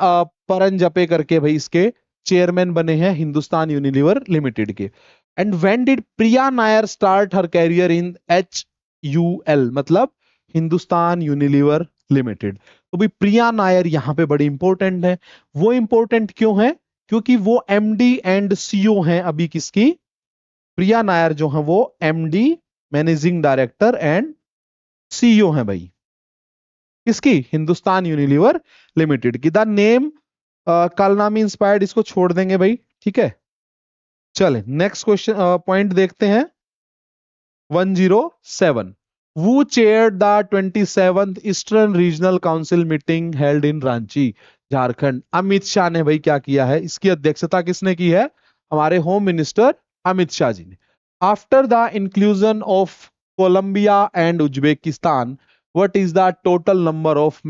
Paranjpe करके भाई इसके चेयरमैन बने हैं हिंदुस्तान यूनिलीवर लिमिटेड के। And when did Priya Nair start her career in HUL, मतलब हिंदुस्तान यूनिलीवर लिमिटेड? तो भाई प्रिया नायर यहां पे बड़ी इंपॉर्टेंट है। वो इंपॉर्टेंट क्यों है? क्योंकि वो MD एंड CEO हैं अभी किसकी, प्रिया नायर जो है वो MD managing director and CEO हैं भाई किसकी, हिंदुस्तान यूनिलीवर लिमिटेड की। द नेम कालनामी इंस्पायर्ड, इसको छोड़ देंगे भाई, ठीक है। चले नेक्स्ट क्वेश्चन पॉइंट देखते हैं, 107। Who chaired the 27th eastern regional council meeting held in Ranchi, Jharkhand? Amit Shah ने भाई क्या किया है, इसकी अध्यक्षता किसने की है, हमारे होम मिनिस्टर अमित शाह जी ने। After the inclusion of Colombia and Uzbekistan, what is the total number of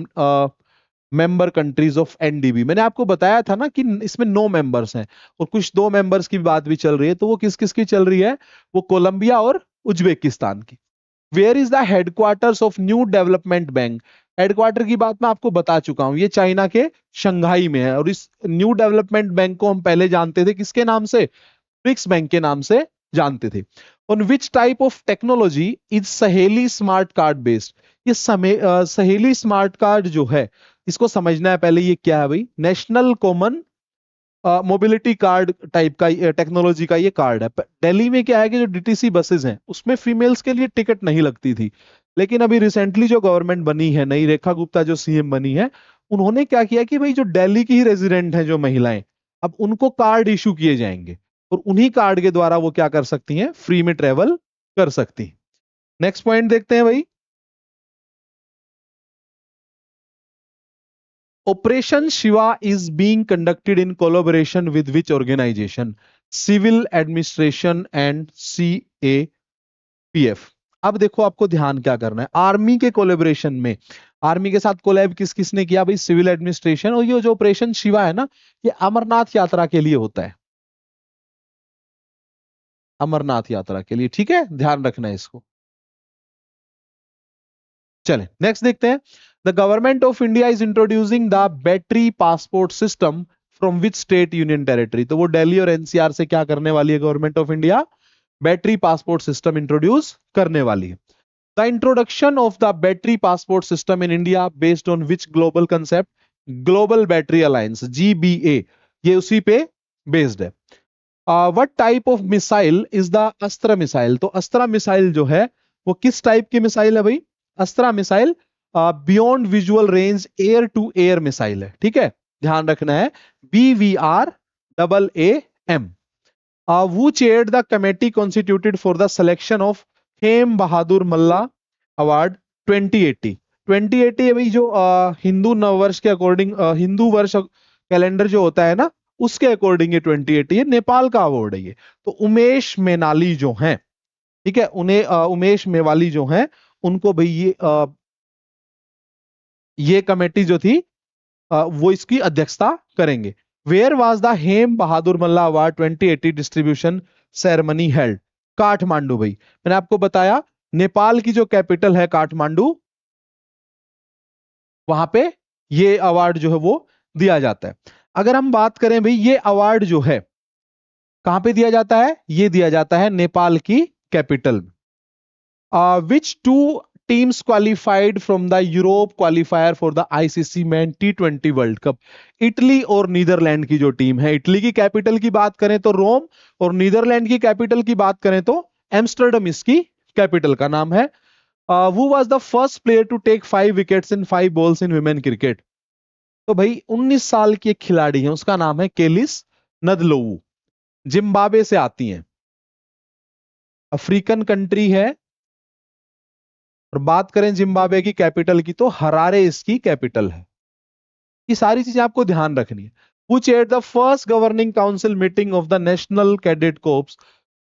member countries of NDB? मैंने आपको बताया था ना कि इसमें 9 मेंबर्स हैं और कुछ 2 मेंबर्स की बात भी चल रही है, तो वो किस किस की चल रही है, वो कोलंबिया और उज्बेकिस्तान की। Where is the headquarters of new development bank? Headquarter की बात मैं आपको बता चुका हूं, ये चाइना के शंघाई में है, और इस न्यू डेवलपमेंट बैंक को हम पहले जानते थे किसके नाम से, ब्रिक्स बैंक के नाम से जानते थे। On which type of technology is सहेली स्मार्ट कार्ड बेस्ड? ये सहेली स्मार्ट कार्ड जो है, इसको समझना है पहले, ये क्या है भाई, national common mobility card type का टेक्नोलॉजी का ये कार्ड है। दिल्ली में क्या है कि जो DTC बसेस हैं उसमें फीमेल्स के लिए टिकट नहीं लगती थी, लेकिन अभी रिसेंटली जो गवर्नमेंट बनी है नई, रेखा गुप्ता जो CM बनी है, उन्होंने क्या किया कि भाई जो दिल्ली की ही रेजिडेंट हैं जो महिलाएं, अब उनको कार्ड इशू किए जाएंगे और उन्हीं कार्ड के द्वारा वो क्या कर सकती हैं, फ्री में ट्रेवल कर सकती हैं। नेक्स्ट पॉइंट देखते हैं भाई, operation Shiva is being conducted in collaboration with which organisation? Civil administration and CAPF। अब देखो आपको ध्यान क्या करना है, आर्मी के कोलैबोरेशन में, आर्मी के साथ कोलैब किस किसने किया भाई, सिविल एडमिनिस्ट्रेशन। और ये जो ऑपरेशन शिवा है ना, ये अमरनाथ यात्रा के लिए होता है, अमरनाथ यात्रा के लिए, ठीक है, ध्यान रखना है इसको। चले नेक्स्ट देखते हैं, the government of India is introducing the battery passport system from which state union territory? तो वो दिल्ली और NCR से क्या करने वाली है government of India, battery passport system introduce करने वाली है। The introduction of the battery passport system in India based on which global concept? Global battery alliance, GBA, ये उसी पे बेस्ड है। What type of missile is the अस्त्र missile? तो अस्त्र मिसाइल जो है वो किस टाइप की मिसाइल है भाई, Astra missile beyond visual range air to air missile है, ठीक है, ध्यान रखना है, BVRAAM। who chaired the committee constituted for the selection of Khem Bahadur Malla award 2080? 2080 है भाई जो हिंदू नववर्ष के अकॉर्डिंग, हिंदू वर्ष कैलेंडर जो होता है ना, उसके अकॉर्डिंग ये 2080, ये नेपाल का अवार्ड है ये। तो उमेश मेनाली जो हैं, ठीक है, उन्हें उमेश मेवाली जो हैं, उनको भाई ये कमेटी जो थी वो इसकी अध्यक्षता करेंगे। Where was the Hem Bahadur Malla award 2080 distribution ceremony held? Kathmandu भाई। मैंने आपको बताया नेपाल की जो कैपिटल है काठमांडू, वहां पे ये अवार्ड जो है वो दिया जाता है। अगर हम बात करें भाई, ये अवार्ड जो है कहां पे दिया जाता है? ये दिया जाता है नेपाल की कैपिटल में। Which two teams qualified from the Europe qualifier for the ICC Men T20 world cup? Italy और नीदरलैंड की जो टीम है, इटली की कैपिटल की बात करें तो रोम, और नीदरलैंड की कैपिटल की बात करें तो एम्स्टर्डम इसकी कैपिटल का नाम है। Who was the first player to take 5 wickets in 5 balls in women cricket? तो भाई 19 साल की एक खिलाड़ी है, उसका नाम है केलिस नदलोवू, जिम्बाब्वे से आती हैं, अफ्रीकन कंट्री है। और बात करें जिम्बाब्वे की कैपिटल की तो हरारे इसकी कैपिटल है। ये सारी चीजें आपको ध्यान रखनी है। Who chaired the first governing council meeting of the National Cadet Corps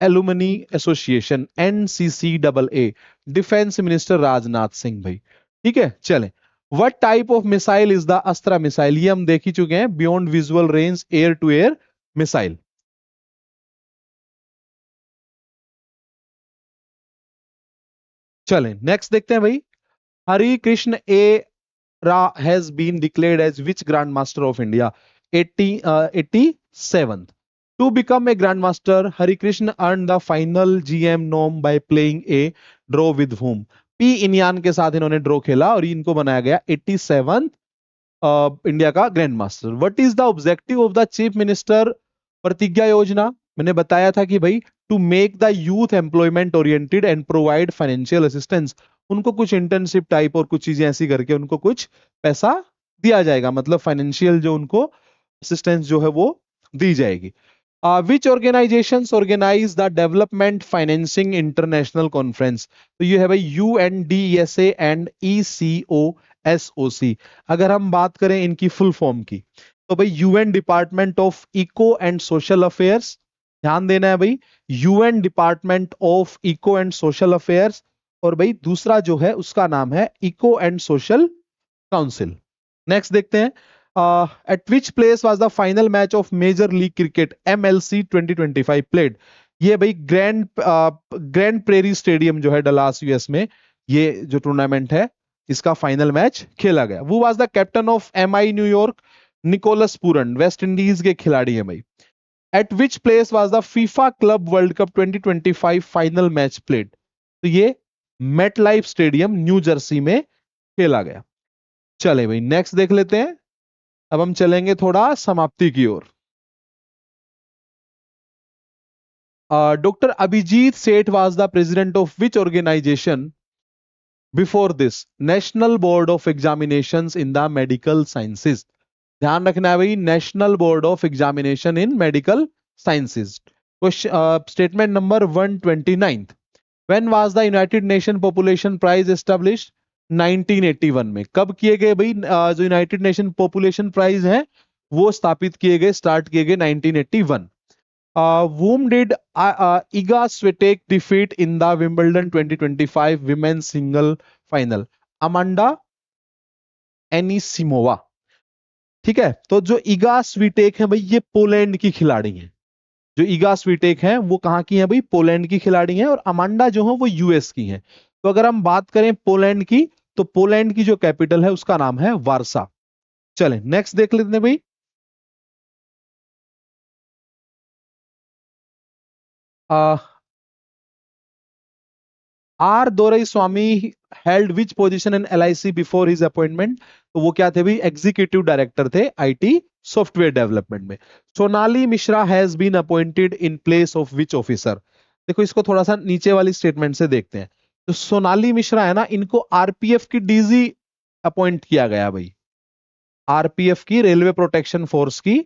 Alumni Association NCCAA? Defence minister Rajnath Singh भाई। ठीक है, चलें। What type of missile is the Astra missile? ये हम देख ही चुके हैं, beyond visual range air to air missile. चलें नेक्स्ट देखते हैं भाई। हरि कृष्ण ए Ra has been declared as which Grandmaster of India? 87th. To become a Grandmaster, Hari Krishna earned the final GM norm by playing a draw with whom? P इनियान के साथ इन्होंने draw खेला और इनको बनाया गया 87th इंडिया का grand master. What is the objective of the chief minister Pratigya Yojana? मैंने बताया था कि भाई to make the youth employment oriented and provide financial assistance, उनको कुछ इंटर्नशिप टाइप और कुछ चीजें ऐसी करके उनको कुछ पैसा दिया जाएगा, मतलब फाइनेंशियल जो उनको असिस्टेंस जो है वो दी जाएगी। Which organisations organize the development financing international conference? तो ये है भाई UNDSA एंड ECOSOC। अगर हम बात करें इनकी फुल फॉर्म की तो भाई UN department of eco and social affairs, ध्यान देना है भाई, UN department of eco and social affairs. और भाई दूसरा जो है उसका नाम है eco and social council. Next देखते हैं। At which place was the final match of major league cricket MLC 2025 played? ये भाई ग्रैंड प्रेरी स्टेडियम जो है डलास US में, ये जो टूर्नामेंट है इसका फाइनल मैच खेला गया। वो was the captain of MI New York? Nicholas Pooran, West Indies के खिलाड़ी है भाई। At which place was the FIFA club world cup 2025 final match played? तो ये MetLife stadium New Jersey में खेला गया। चले भाई नेक्स्ट देख लेते हैं। अब हम चलेंगे थोड़ा समाप्ति की ओर। Doctor Abhijit Seth was the president of which organisation before this? National board of examinations in the medical sciences. ध्यान रखना है भाई, national board of examination in medical sciences. Statement number 129। When was the United Nation Population Prize established? 1981 में। कब किए गए भाई? जो यूनाइटेड नेशन पॉपुलेशन प्राइज है वो स्थापित किए गए, स्टार्ट किए गए 1981। Whom did Iga Swiatek defeat in the Wimbledon 2025 women's single final? Amanda Anisimova. ठीक है, तो जो इगा स्वीटेक है भाई ये पोलैंड की खिलाड़ी है। जो इगा स्वीटेक है वो कहां की है भाई? पोलैंड की खिलाड़ी है। और अमांडा जो है वो US की है। तो अगर हम बात करें पोलैंड की तो पोलैंड की जो कैपिटल है उसका नाम है वारसा। चलें नेक्स्ट देख लेते हैं भाई। R Doraiswamy held which position in LIC before his appointment? तो वो क्या थे भाई? एग्जीक्यूटिव डायरेक्टर थे IT सॉफ्टवेयर डेवलपमेंट में। Sonali Mishra has been appointed in place of which officer? देखो इसको थोड़ा सा नीचे वाली स्टेटमेंट से देखते हैं। तो सोनाली मिश्रा है ना, इनको RPF की DG अपॉइंट किया गया भाई। RPF की रेलवे प्रोटेक्शन फोर्स की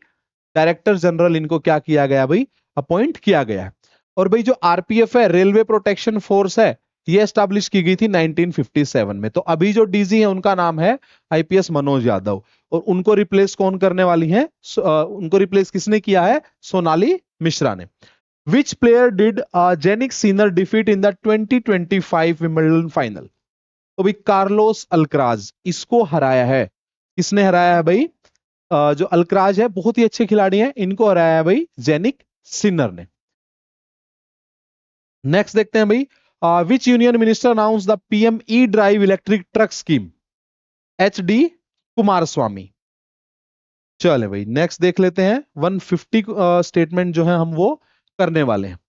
डायरेक्टर जनरल इनको क्या किया गया भाई? अपॉइंट किया गया है। और भाई जो RPF है रेलवे प्रोटेक्शन फोर्स है, ये एस्टैब्लिश की गई थी 1957 में। तो अभी जो डीजी है उनका नाम है आईपीएस मनोज यादव, और उनको रिप्लेस कौन करने वाली है? उनको रिप्लेस किसने किया है? सोनाली मिश्रा ने। Which player did Jannik Sinner defeat in the 2025 Wimbledon final? तो भाई कार्लोस अल्कराज इसको हराया है। किसने हराया है भाई? जो अल्कराज है बहुत ही अच्छे खिलाड़ी हैं, इनको हराया है भाई जेनिक सिनर ने। नेक्स्ट देखते हैं भाई, which union minister announce the PM E drive electric truck scheme? H D Kumaraswamy. चले भाई नेक्स्ट देख लेते हैं। 150 स्टेटमेंट जो है हम वो करने वाले हैं।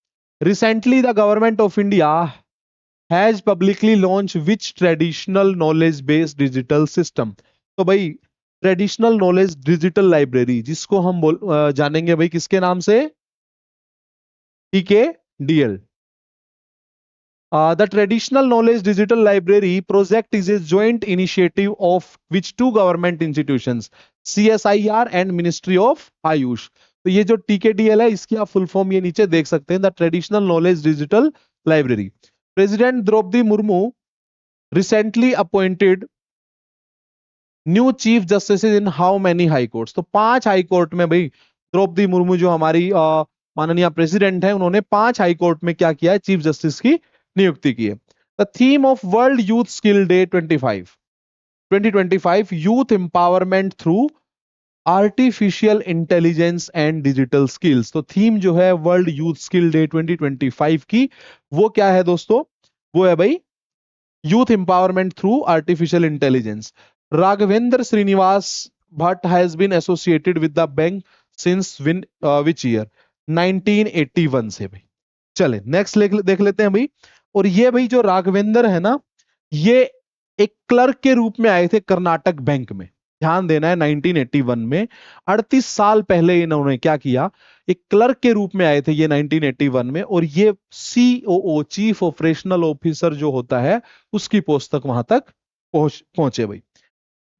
Recently the government of India has publicly launch which traditional knowledge based digital system? तो भाई ट्रेडिशनल नॉलेज डिजिटल लाइब्रेरी, जिसको हम जानेंगे भाई किसके नाम से? TKDL। The Traditional Knowledge Digital Library project is a joint initiative of which two government institutions, CSIR and Ministry of Ayush? तो ये जो TKDL है इसकी आप फुल फॉर्म ये नीचे देख सकते हैं, the traditional knowledge digital library. President Droupadi Murmu recently appointed new chief justice in how many high courts? तो 5 हाई कोर्ट में भाई द्रौपदी मुर्मू जो हमारी माननीय प्रेसिडेंट है, उन्होंने 5 हाई कोर्ट में क्या किया है? चीफ जस्टिस की नियुक्ति की है। The theme of world youth skill day 2025 youth empowerment through artificial intelligence and digital skills. तो थीम जो है वर्ल्ड यूथ स्किल डे 2025 की, वो क्या है दोस्तों? वो है भाई youth empowerment through artificial intelligence. Raghavendra Srinivas Bhat has been associated with the bank since which year? 1981 से भाई। चले नेक्स्ट देख लेते हैं भाई। और ये भाई जो राघवेंद्र है ना, ये एक क्लर्क के रूप में आए थे कर्नाटक बैंक में। ध्यान देना है 1981 में, 38 साल पहले इन्होंने क्या किया? एक क्लर्क के रूप में आए थे ये 1981 में, और ये COO चीफ ऑपरेशनल ऑफिसर जो होता है उसकी पोस्ट तक वहां तक पहुंचे भाई।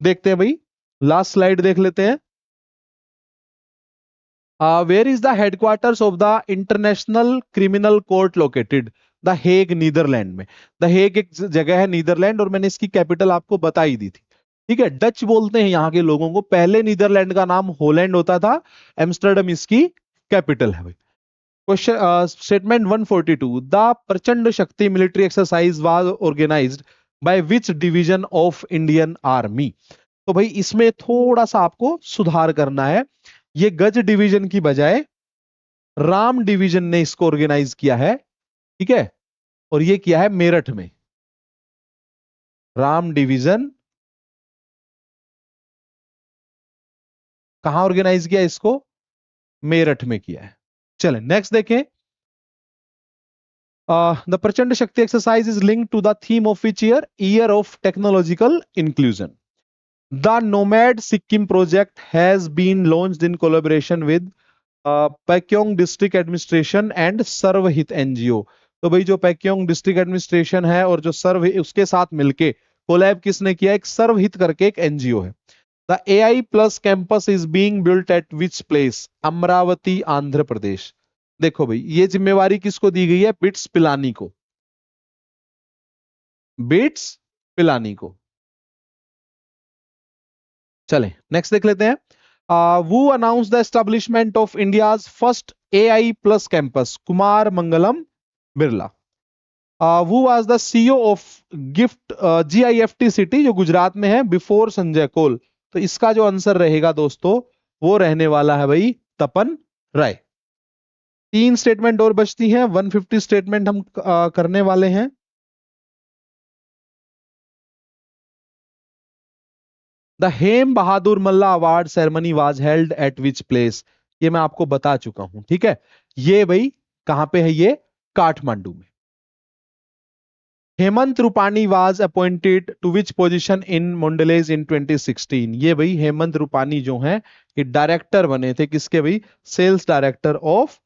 देखते हैं भाई, लास्ट स्लाइड देख लेते हैं। Where is the headquarters of the international criminal court located? The Hague, Netherland में। द हेग एक जगह है नीदरलैंड, और मैंने इसकी कैपिटल आपको बता ही दी थी। ठीक है, डच बोलते हैं यहाँ के लोगों को। पहले नीदरलैंड का नाम होलैंड होता था, एम्स्टर्डम इसकी कैपिटल है भाई। Question statement 142, the Prachand Shakti military exercise was organised by which division of Indian army? तो भाई इसमें थोड़ा सा आपको सुधार करना है। ये गज डिवीजन की बजाय राम डिवीजन ने इसको ऑर्गेनाइज किया है। ठीक है, और ये किया है मेरठ में। राम डिवीजन कहां ऑर्गेनाइज किया इसको? मेरठ में किया है। चलें नेक्स्ट देखें। The Prachand Shakti exercise is linked to the theme of which year? Year of technological inclusion. The Nomad Sikkim project has been launched in collaboration with Pakyong District Administration and सर्वहित NGO। तो भाई जो पैक्योंग डिस्ट्रिक्ट एडमिनिस्ट्रेशन है और जो सर्व उसके साथ मिलके collab किसने किया? एक सर्वहित करके एक NGO है। The AI plus campus is being built at which place? Amaravati, Andhra Pradesh. देखो भाई ये जिम्मेवारी किसको दी गई है? बिट्स पिलानी को। बिट्स पिलानी को। चलें नेक्स्ट देख लेते हैं। who announced the establishment of India's first AI plus campus? Kumar Mangalam Birla. who was the CEO of GIFT city जो गुजरात में है बिफोर संजय कोल? तो इसका जो आंसर रहेगा दोस्तों वो रहने वाला है भाई तपन राय। 3 स्टेटमेंट और बचती हैं, 150 स्टेटमेंट हम करने वाले हैं। The Hem Bahadur Malla award ceremony was held at which place? ये मैं आपको बता चुका हूं। ठीक है, ये भाई कहां पे है? ये काठमांडू में। Hemant Rupani was appointed to which position in Mondelez in 2016? ये भाई हेमंत रूपानी जो हैं ये डायरेक्टर बने थे किसके भाई? Sales director of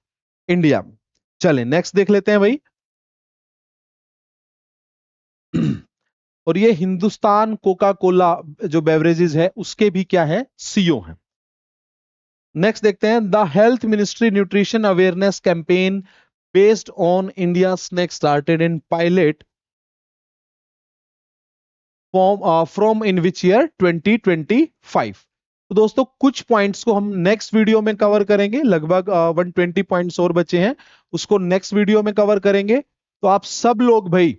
India. चलें नेक्स्ट देख लेते हैं भाई। और ये हिंदुस्तान कोका कोला जो बेवरेजेस है उसके भी क्या है? CEO हैं। नेक्स्ट देखते हैं। The health ministry nutrition awareness campaign based on India snack started in pilot from in which year 2025। तो दोस्तों कुछ पॉइंट्स को हम नेक्स्ट वीडियो में कवर करेंगे, लगभग 120 पॉइंट्स और बचे हैं, उसको नेक्स्ट वीडियो में कवर करेंगे। तो आप सब लोग भाई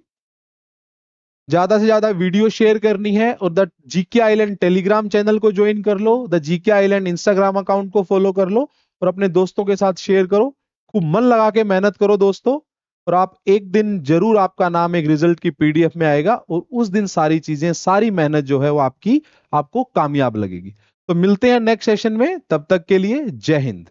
ज्यादा से ज्यादा वीडियो शेयर करनी है, और the GK island telegram channel को ज्वाइन कर लो, the GK island Instagram account को फॉलो कर लो, और अपने दोस्तों के साथ शेयर करो। खूब मन लगा के मेहनत करो दोस्तों, और आप एक दिन जरूर आपका नाम एक रिजल्ट की पीडीएफ में आएगा, और उस दिन सारी चीजें, सारी मेहनत जो है वो आपको कामयाब लगेगी। तो मिलते हैं नेक्स्ट सेशन में, तब तक के लिए जय हिंद।